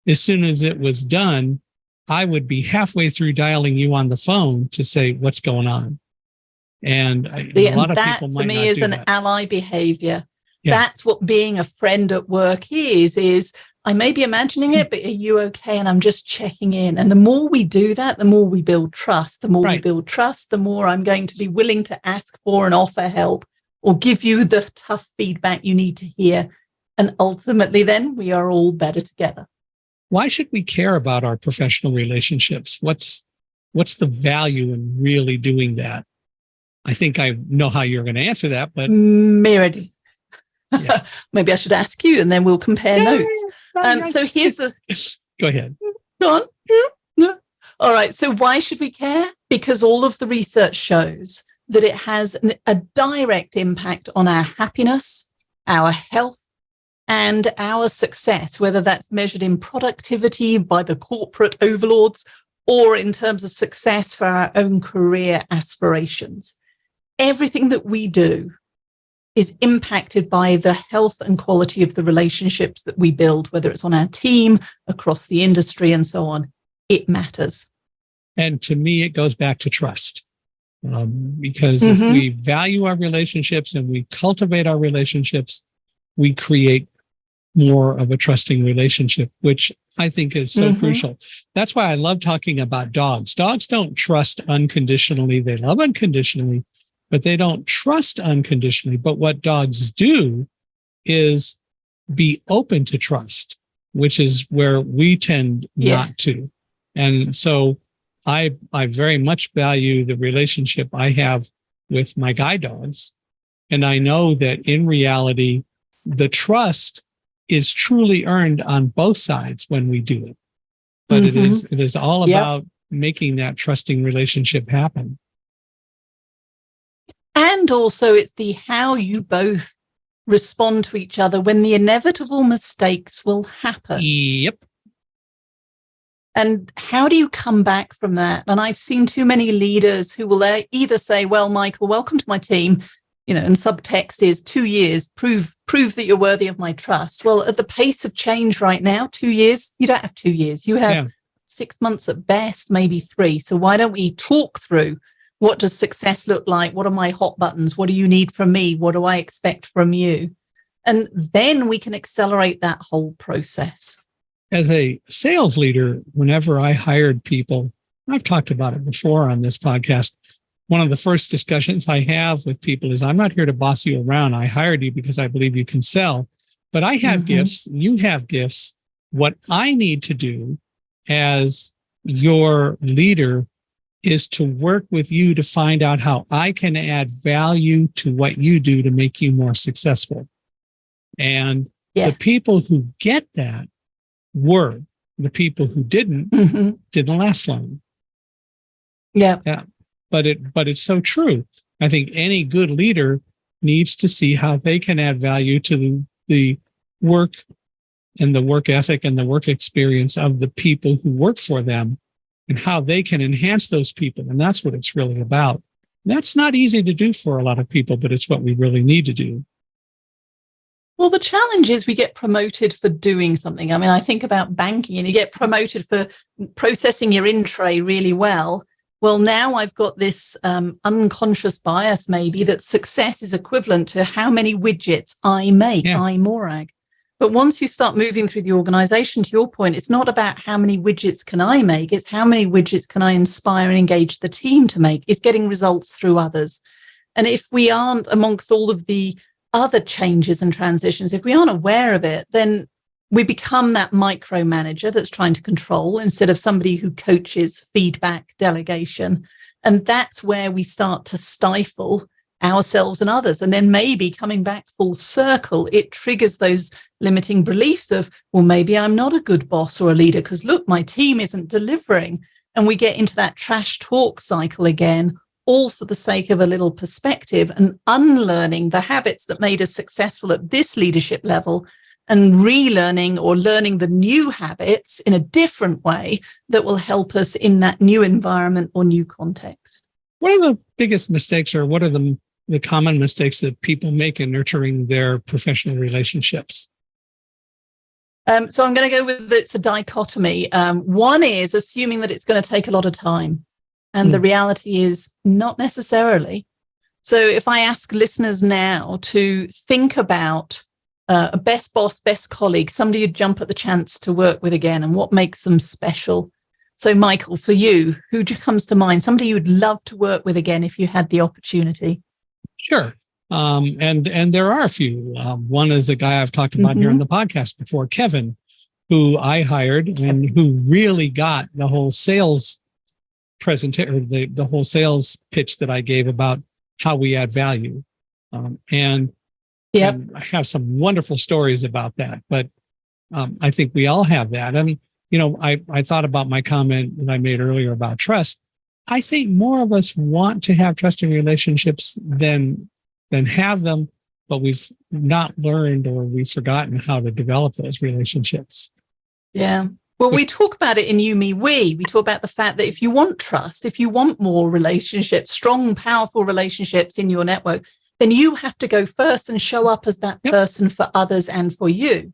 as soon as it was done, I would be halfway through dialing you on the phone to say, what's going on? And a lot of people might not do that. To me is an ally behavior. Yeah. That's what being a friend at work is I may be imagining it, but are you okay? And I'm just checking in. And the more we do that, the more we build trust. The more we build trust, the more I'm going to be willing to ask for and offer help, or give you the tough feedback you need to hear. And ultimately, then we are all better together. Why should we care about our professional relationships? What's the value in really doing that? I think I know how you're going to answer that, but Meredith, maybe I should ask you, and then we'll compare notes. So here's the. Go ahead. Go on. All right. So why should we care? Because all of the research shows that it has a direct impact on our happiness, our health, and our success, whether that's measured in productivity by the corporate overlords or in terms of success for our own career aspirations. Everything that we do is impacted by the health and quality of the relationships that we build, whether it's on our team, across the industry, and so on. It matters. And to me, it goes back to trust. Because if we value our relationships and we cultivate our relationships, we create more of a trusting relationship, which I think is so crucial. That's why I love talking about dogs. Dogs don't trust unconditionally. They love unconditionally, but they don't trust unconditionally. But what dogs do is be open to trust, which is where we tend not to. And so I very much value the relationship I have with my guide dogs. And I know that in reality, the trust is truly earned on both sides when we do it. But it is all about making that trusting relationship happen. And also it's the how you both respond to each other when the inevitable mistakes will happen. Yep. And how do you come back from that? And I've seen too many leaders who will either say, well, Michael, welcome to my team, and subtext is 2 years, prove that you're worthy of my trust. Well, at the pace of change right now, 2 years, you don't have 2 years. You have 6 months at best, maybe 3. So why don't we talk through what does success look like? What are my hot buttons? What do you need from me? What do I expect from you? And then we can accelerate that whole process. As a sales leader, whenever I hired people, I've talked about it before on this podcast, one of the first discussions I have with people is, I'm not here to boss you around. I hired you because I believe you can sell, but I have gifts. You have gifts. What I need to do as your leader is to work with you to find out how I can add value to what you do to make you more successful. And the people who get that were the people who didn't last long. Yeah. But it's so true. I think any good leader needs to see how they can add value to the work and the work ethic and the work experience of the people who work for them, and how they can enhance those people. And that's what it's really about. That's not easy to do for a lot of people, but it's what we really need to do. Well, the challenge is we get promoted for doing something. I mean, I think about banking, and you get promoted for processing your in-tray really well. Well, now I've got this unconscious bias maybe that success is equivalent to how many widgets I make, I Morag. But once you start moving through the organization, to your point, it's not about how many widgets can I make, it's how many widgets can I inspire and engage the team to make. It's getting results through others. And if we aren't amongst all of the other changes and transitions, if we aren't aware of it, then we become that micromanager that's trying to control instead of somebody who coaches, feedback, delegation. And that's where we start to stifle ourselves and others. And then maybe coming back full circle, it triggers those limiting beliefs of, well, maybe I'm not a good boss or a leader because look, my team isn't delivering. And we get into that trash talk cycle again, all for the sake of a little perspective and unlearning the habits that made us successful at this leadership level and relearning or learning the new habits in a different way that will help us in that new environment or new context. What are the biggest mistakes, or what are the common mistakes that people make in nurturing their professional relationships? So I'm going to go with, it's a dichotomy. One is assuming that it's going to take a lot of time. And the reality is not necessarily. So if I ask listeners now to think about a best boss, best colleague, somebody you'd jump at the chance to work with again, and what makes them special. So Michael, for you, who comes to mind? Somebody you would love to work with again if you had the opportunity? Sure. And there are a few. One is a guy I've talked about here on the podcast before, Kevin, who I hired and who really got the whole sales presentation, the whole sales pitch that I gave about how we add value. And I have some wonderful stories about that, but I think we all have that. And, I thought about my comment that I made earlier about trust. I think more of us want to have trusting relationships than have them, but we've not learned, or we've forgotten how to develop those relationships. Yeah. Well, we talk about it in You, Me, We. We talk about the fact that if you want trust, if you want more relationships, strong, powerful relationships in your network, then you have to go first and show up as that person for others and for you.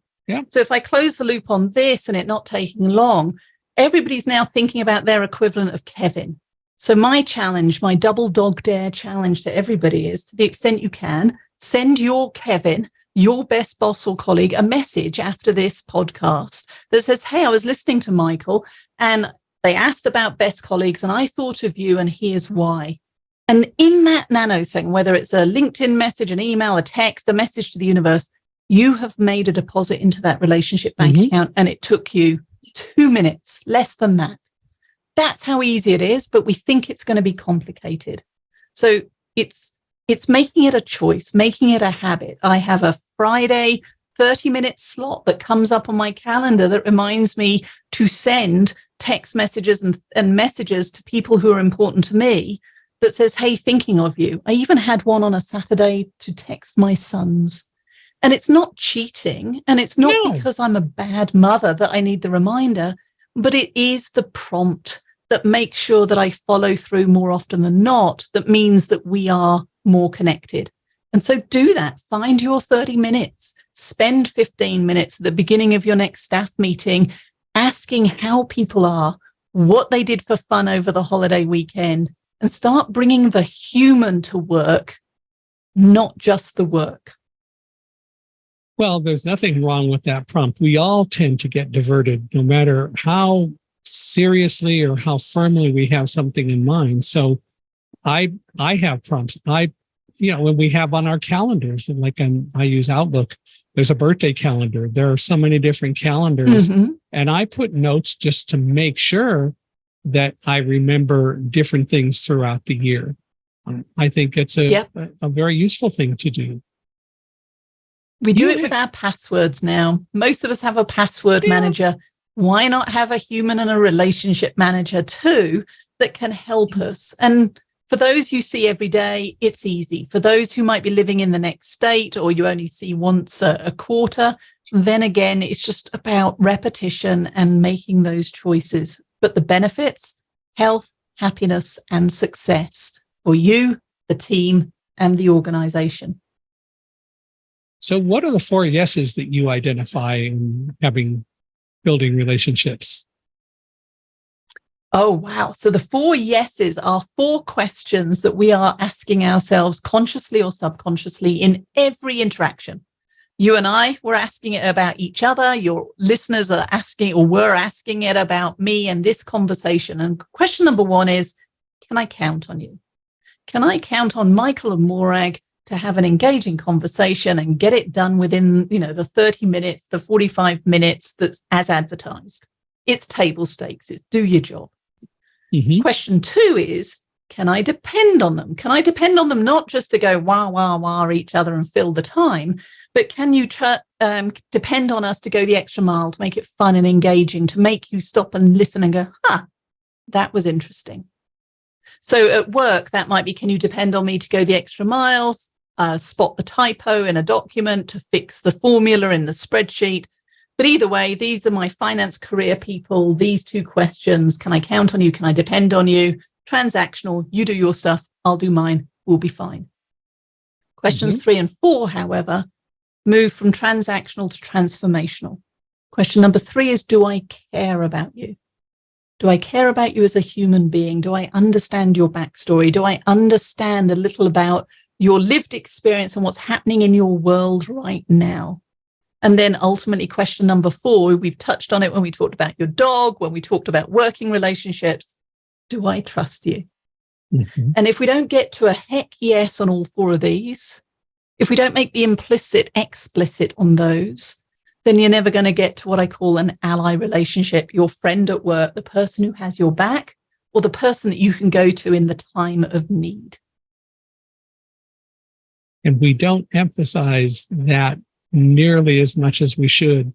So if I close the loop on this and it not taking long, everybody's now thinking about their equivalent of Kevin. So my challenge, my double dog dare challenge to everybody is, to the extent you can, send your Kevin your best boss or colleague a message after this podcast that says, hey, I was listening to Michael and they asked about best colleagues and I thought of you and here's why. And in that nanosecond, whether it's a LinkedIn message, an email, a text, a message to the universe, you have made a deposit into that relationship bank account and it took you 2 minutes, less than that. That's how easy it is, but we think it's going to be complicated. So it's making it a choice, making it a habit. I have a Friday 30-minute slot that comes up on my calendar that reminds me to send text messages and messages to people who are important to me that says, hey, thinking of you. I even had one on a Saturday to text my sons. And it's not cheating, and it's not because I'm a bad mother that I need the reminder, but it is the prompt that makes sure that I follow through more often than not. That means that we are more connected. And so do that. Find your 30 minutes. Spend 15 minutes at the beginning of your next staff meeting asking how people are, what they did for fun over the holiday weekend, and start bringing the human to work, not just the work. Well, there's nothing wrong with that prompt. We all tend to get diverted, no matter how seriously or how firmly we have something in mind. So I have prompts. When we have on our calendars, like I use Outlook, there's a birthday calendar. There are so many different calendars. And I put notes just to make sure that I remember different things throughout the year. I think it's a very useful thing to do. We do it with our passwords now. Most of us have a password manager. Why not have a human and a relationship manager too that can help us? And for those you see every day, it's easy. For those who might be living in the next state or you only see once a quarter, then again, it's just about repetition and making those choices. But the benefits, health, happiness, and success for you, the team, and the organization. So what are the 4 yeses that you identify in building relationships? Oh, wow. So the 4 yeses are 4 questions that we are asking ourselves consciously or subconsciously in every interaction. You and I were asking it about each other. Your listeners are asking or were asking it about me and this conversation. And question number 1 is, can I count on you? Can I count on Michael and Morag to have an engaging conversation and get it done within, the 30 minutes, the 45 minutes that's as advertised? It's table stakes. It's do your job. Question 2 is, can I depend on them? Can I depend on them not just to go wah, wah, wah each other and fill the time, but can you depend on us to go the extra mile, to make it fun and engaging, to make you stop and listen and go, that was interesting. So at work, that might be, can you depend on me to go the extra miles, spot the typo in a document, to fix the formula in the spreadsheet? But either way, these are my finance career people. These 2 questions, can I count on you? Can I depend on you? Transactional, you do your stuff, I'll do mine, we'll be fine. Questions 3 and 4, however, move from transactional to transformational. Question number 3 is, do I care about you? Do I care about you as a human being? Do I understand your backstory? Do I understand a little about your lived experience and what's happening in your world right now? And then ultimately, question number 4, we've touched on it when we talked about your dog, when we talked about working relationships. Do I trust you? And if we don't get to a heck yes on all 4 of these, if we don't make the implicit explicit on those, then you're never going to get to what I call an ally relationship, your friend at work, the person who has your back, or the person that you can go to in the time of need. And we don't emphasize that nearly as much as we should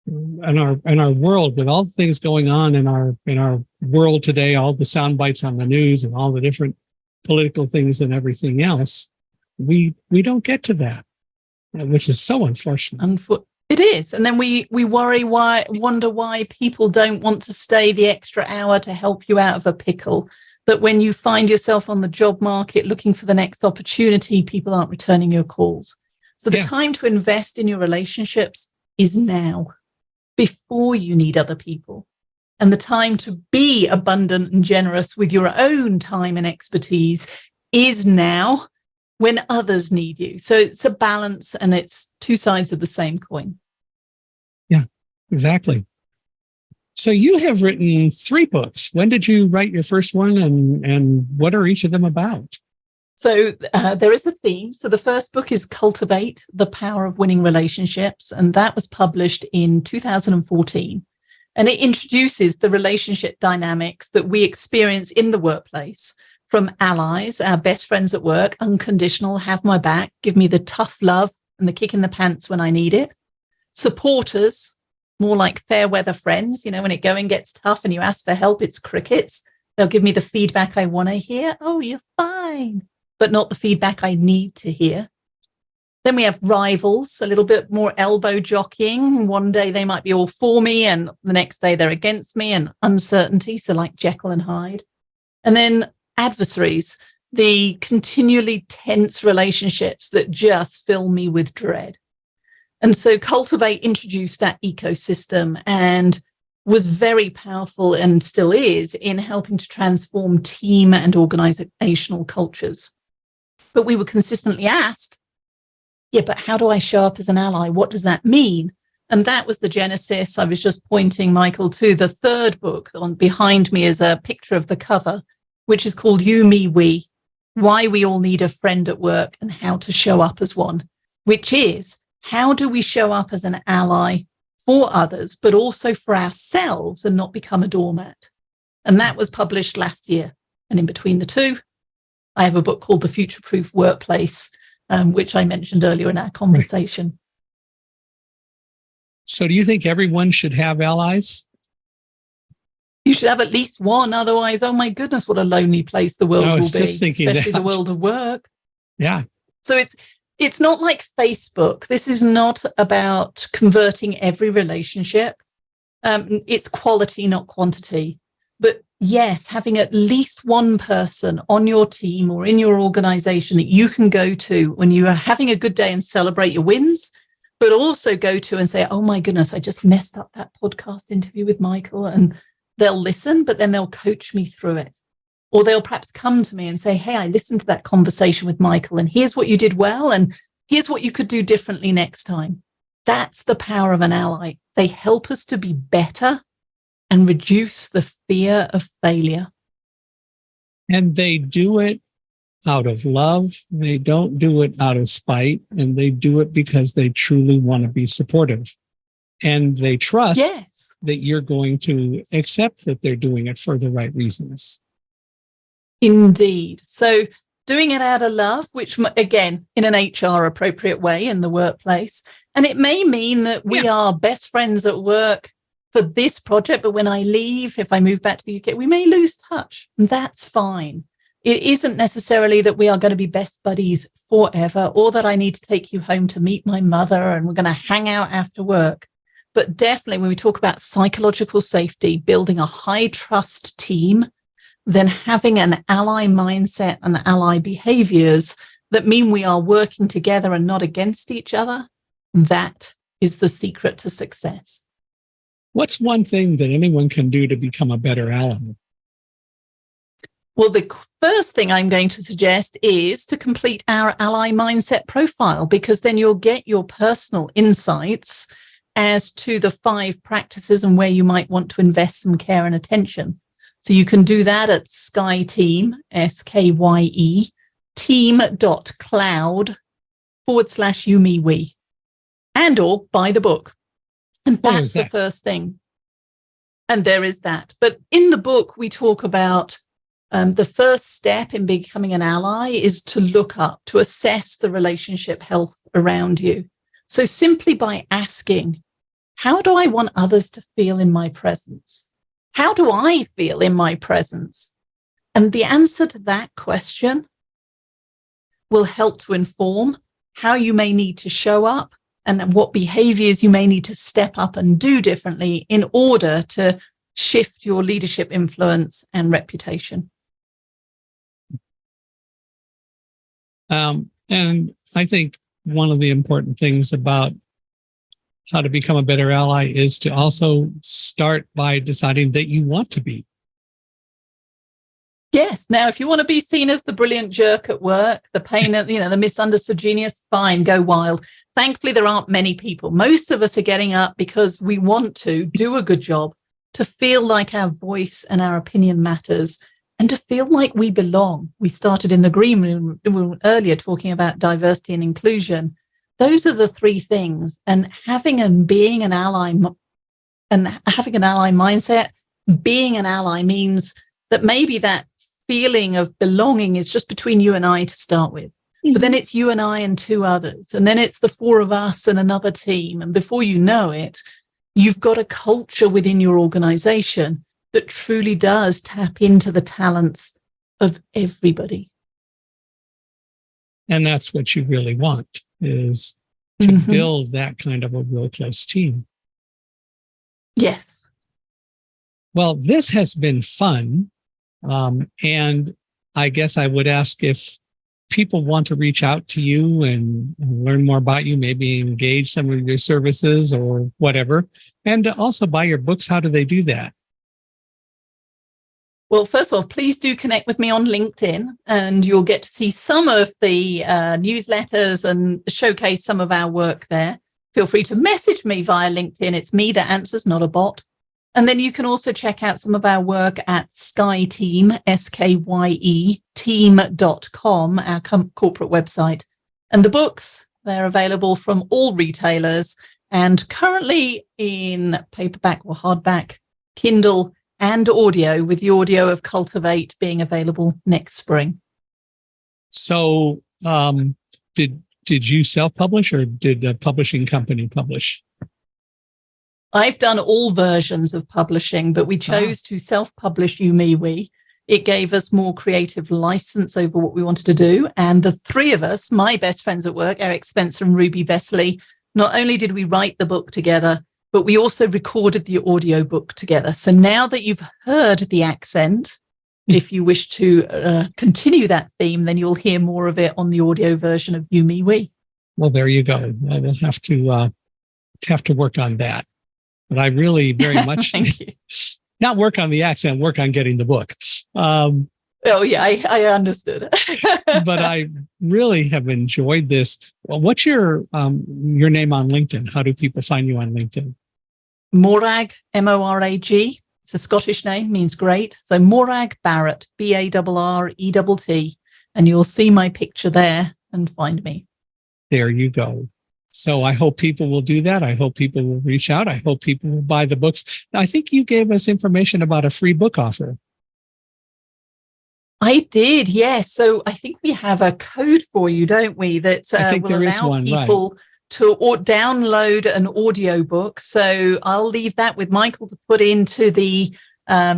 in our world, with all the things going on in our world today, all the sound bites on the news and all the different political things and everything else. We don't get to that, which is so unfortunate. It is. And then we wonder why people don't want to stay the extra hour to help you out of a pickle. That when you find yourself on the job market looking for the next opportunity, people aren't returning your calls. So the time to invest in your relationships is now, before you need other people. And the time to be abundant and generous with your own time and expertise is now, when others need you. So it's a balance, and it's two sides of the same coin. Yeah, exactly. So you have written 3 books. When did you write your first one, and what are each of them about? So there is a theme. So the first book is Cultivate the Power of Winning Relationships, and that was published in 2014. And it introduces the relationship dynamics that we experience in the workplace, from allies, our best friends at work, unconditional, have my back, give me the tough love and the kick in the pants when I need it. Supporters, more like fair weather friends. When it going gets tough and you ask for help, it's crickets. They'll give me the feedback I want to hear. Oh, you're fine. But not the feedback I need to hear. Then we have rivals, a little bit more elbow jockeying. One day they might be all for me, and the next day they're against me, and uncertainty, so like Jekyll and Hyde. And then adversaries, the continually tense relationships that just fill me with dread. And so Cultivate introduced that ecosystem and was very powerful, and still is, in helping to transform team and organizational cultures. But we were consistently asked, yeah, but how do I show up as an ally? What does that mean? And that was the genesis. I was just pointing, Michael, to the third book. On behind me is a picture of the cover, which is called You, Me, We, Why We All Need a Friend at Work and How to Show Up as One, which is, how do we show up as an ally for others, but also for ourselves, and not become a doormat? And that was published last year. And in between the two, I have a book called The Future-Proof Workplace, which I mentioned earlier in our conversation. Right. So do you think everyone should have allies? You should have at least one. Otherwise, oh my goodness, what a lonely place the world will be, especially the world of work. Yeah. So it's not like Facebook. This is not about converting every relationship. It's quality, not quantity. But yes, having at least one person on your team or in your organization that you can go to when you are having a good day and celebrate your wins, but also go to and say, oh my goodness, I just messed up that podcast interview with Michael. And they'll listen, but then they'll coach me through it. Or they'll perhaps come to me and say, hey, I listened to that conversation with Michael, and here's what you did well, and here's what you could do differently next time. That's the power of an ally. They help us to be better and reduce the fear of failure. And they do it out of love. They don't do it out of spite, and they do it because they truly want to be supportive. And they trust that you're going to accept that they're doing it for the right reasons. Indeed. So doing it out of love, which again, in an HR appropriate way in the workplace. And it may mean that we are best friends at work for this project, but when I leave, if I move back to the UK, we may lose touch, and that's fine. It isn't necessarily that we are going to be best buddies forever, or that I need to take you home to meet my mother and we're going to hang out after work. But definitely when we talk about psychological safety, building a high trust team, then having an ally mindset and ally behaviors that mean we are working together and not against each other, that is the secret to success. What's one thing that anyone can do to become a better ally? Well, the first thing I'm going to suggest is to complete our ally mindset profile, because then you'll get your personal insights as to the 5 practices and where you might want to invest some care and attention. So you can do that at SkyeTeam, SKYE, team.cloud/YouMeWe, and or buy the book. And that's the first thing. And there is that. But in the book, we talk about the first step in becoming an ally is to look up, to assess the relationship health around you. So simply by asking, how do I want others to feel in my presence? How do I feel in my presence? And the answer to that question will help to inform how you may need to show up and what behaviors you may need to step up and do differently in order to shift your leadership influence and reputation. And I think one of the important things about how to become a better ally is to also start by deciding that you want to be. Yes. Now, if you want to be seen as the brilliant jerk at work, the pain, the misunderstood genius, fine, go wild. Thankfully, there aren't many people. Most of us are getting up because we want to do a good job, to feel like our voice and our opinion matters, and to feel like we belong. We started in the green room earlier talking about diversity and inclusion. Those are the three things. And having and being an ally and having an ally mindset, being an ally means that maybe that feeling of belonging is just between you and I to start with. But then it's you and I and two others. And then it's the four of us and another team. And before you know it, you've got a culture within your organization that truly does tap into the talents of everybody. And that's what you really want, is to build that kind of a real close team. Yes. Well, this has been fun. And I guess I would ask if people want to reach out to you and learn more about you, maybe engage some of your services or whatever, and to also buy your books. How do they do that? Well, first of all, please do connect with me on LinkedIn, and you'll get to see some of the newsletters and showcase some of our work there. Feel free to message me via LinkedIn. It's me that answers, not a bot. And then you can also check out some of our work at SkyeTeam, SKYE, team.com, our corporate website. And the books, they're available from all retailers and currently in paperback or hardback, Kindle, and audio, with the audio of Cultivate being available next spring. So did you self-publish, or did a publishing company publish? I've done all versions of publishing, but we chose to self-publish You, Me, We. It gave us more creative license over what we wanted to do. And the three of us, my best friends at work, Eric Spencer and Ruby Vesely, not only did we write the book together, but we also recorded the audio book together. So now that you've heard the accent, if you wish to continue that theme, then you'll hear more of it on the audio version of You, Me, We. Well, there you go. I will have to work on that. But I really very much Thank you. Not work on the accent, work on getting the book. Oh yeah, I understood. But I really have enjoyed this. Well, what's your name on LinkedIn? How do people find you on LinkedIn? Morag, Morag. It's a Scottish name, means great. So Morag Barrett, Barrett, and you'll see my picture there and find me. There you go. So I hope people will do that. I hope people will reach out. I hope people will buy the books. I think you gave us information about a free book offer. I did, yes. So I think we have a code for you, don't we? That I think will there is allow one, people right, to download an audio book. So I'll leave that with Michael to put into the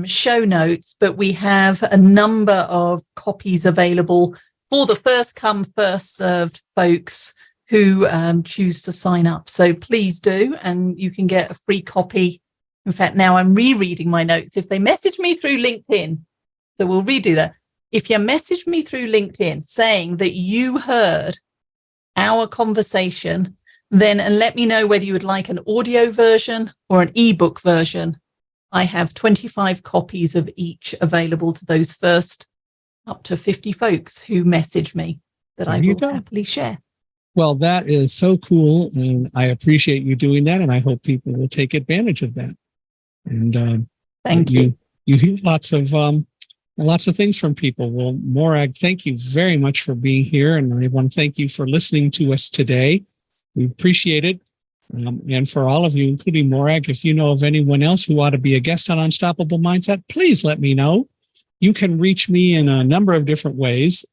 show notes. But we have a number of copies available for the first come, first served folks who choose to sign up. So please do, and you can get a free copy. In fact, now I'm rereading my notes. If they message me through LinkedIn, so we'll redo that. If you message me through LinkedIn saying that you heard our conversation, then and let me know whether you would like an audio version or an ebook version. I have 25 copies of each available to those first up to 50 folks who message me that I will happily share. Well, that is so cool, and I appreciate you doing that, and I hope people will take advantage of that. And thank you. You hear lots of things from people. Well, Morag, thank you very much for being here, and I want to thank you for listening to us today. We appreciate it. And for all of you, including Morag, if you know of anyone else who ought to be a guest on Unstoppable Mindset, please let me know. You can reach me in a number of different ways.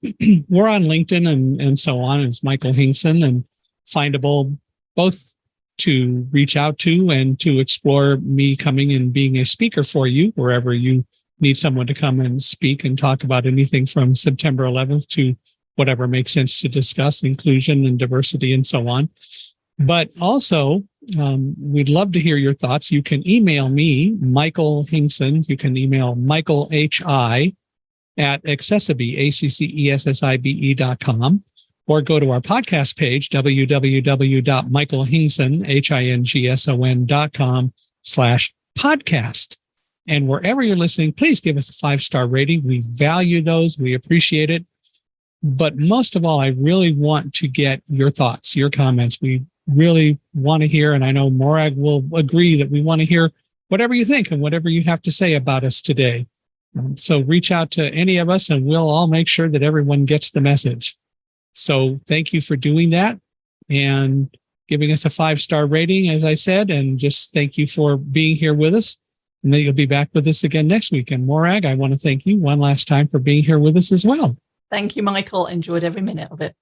We're on LinkedIn and so on. It's Michael Hingson, and findable both to reach out to and to explore me coming and being a speaker for you wherever you need someone to come and speak and talk about anything from September 11th to whatever makes sense to discuss, inclusion and diversity and so on. But also, we'd love to hear your thoughts. You can email me, Michael Hingson. You can email Michael H.I. at accessibe.com, or go to our podcast page, www.michaelhingson.com/podcast. And wherever you're listening, please give us a 5-star rating. We value those. We appreciate it. But most of all, I really want to get your thoughts, your comments. We really want to hear, and I know Morag will agree that we want to hear whatever you think and whatever you have to say about us today. So reach out to any of us and we'll all make sure that everyone gets the message. So thank you for doing that and giving us a 5-star rating, as I said, and just thank you for being here with us. And then you'll be back with us again next week. And Morag, I want to thank you one last time for being here with us as well. Thank you, Michael. Enjoyed every minute of it.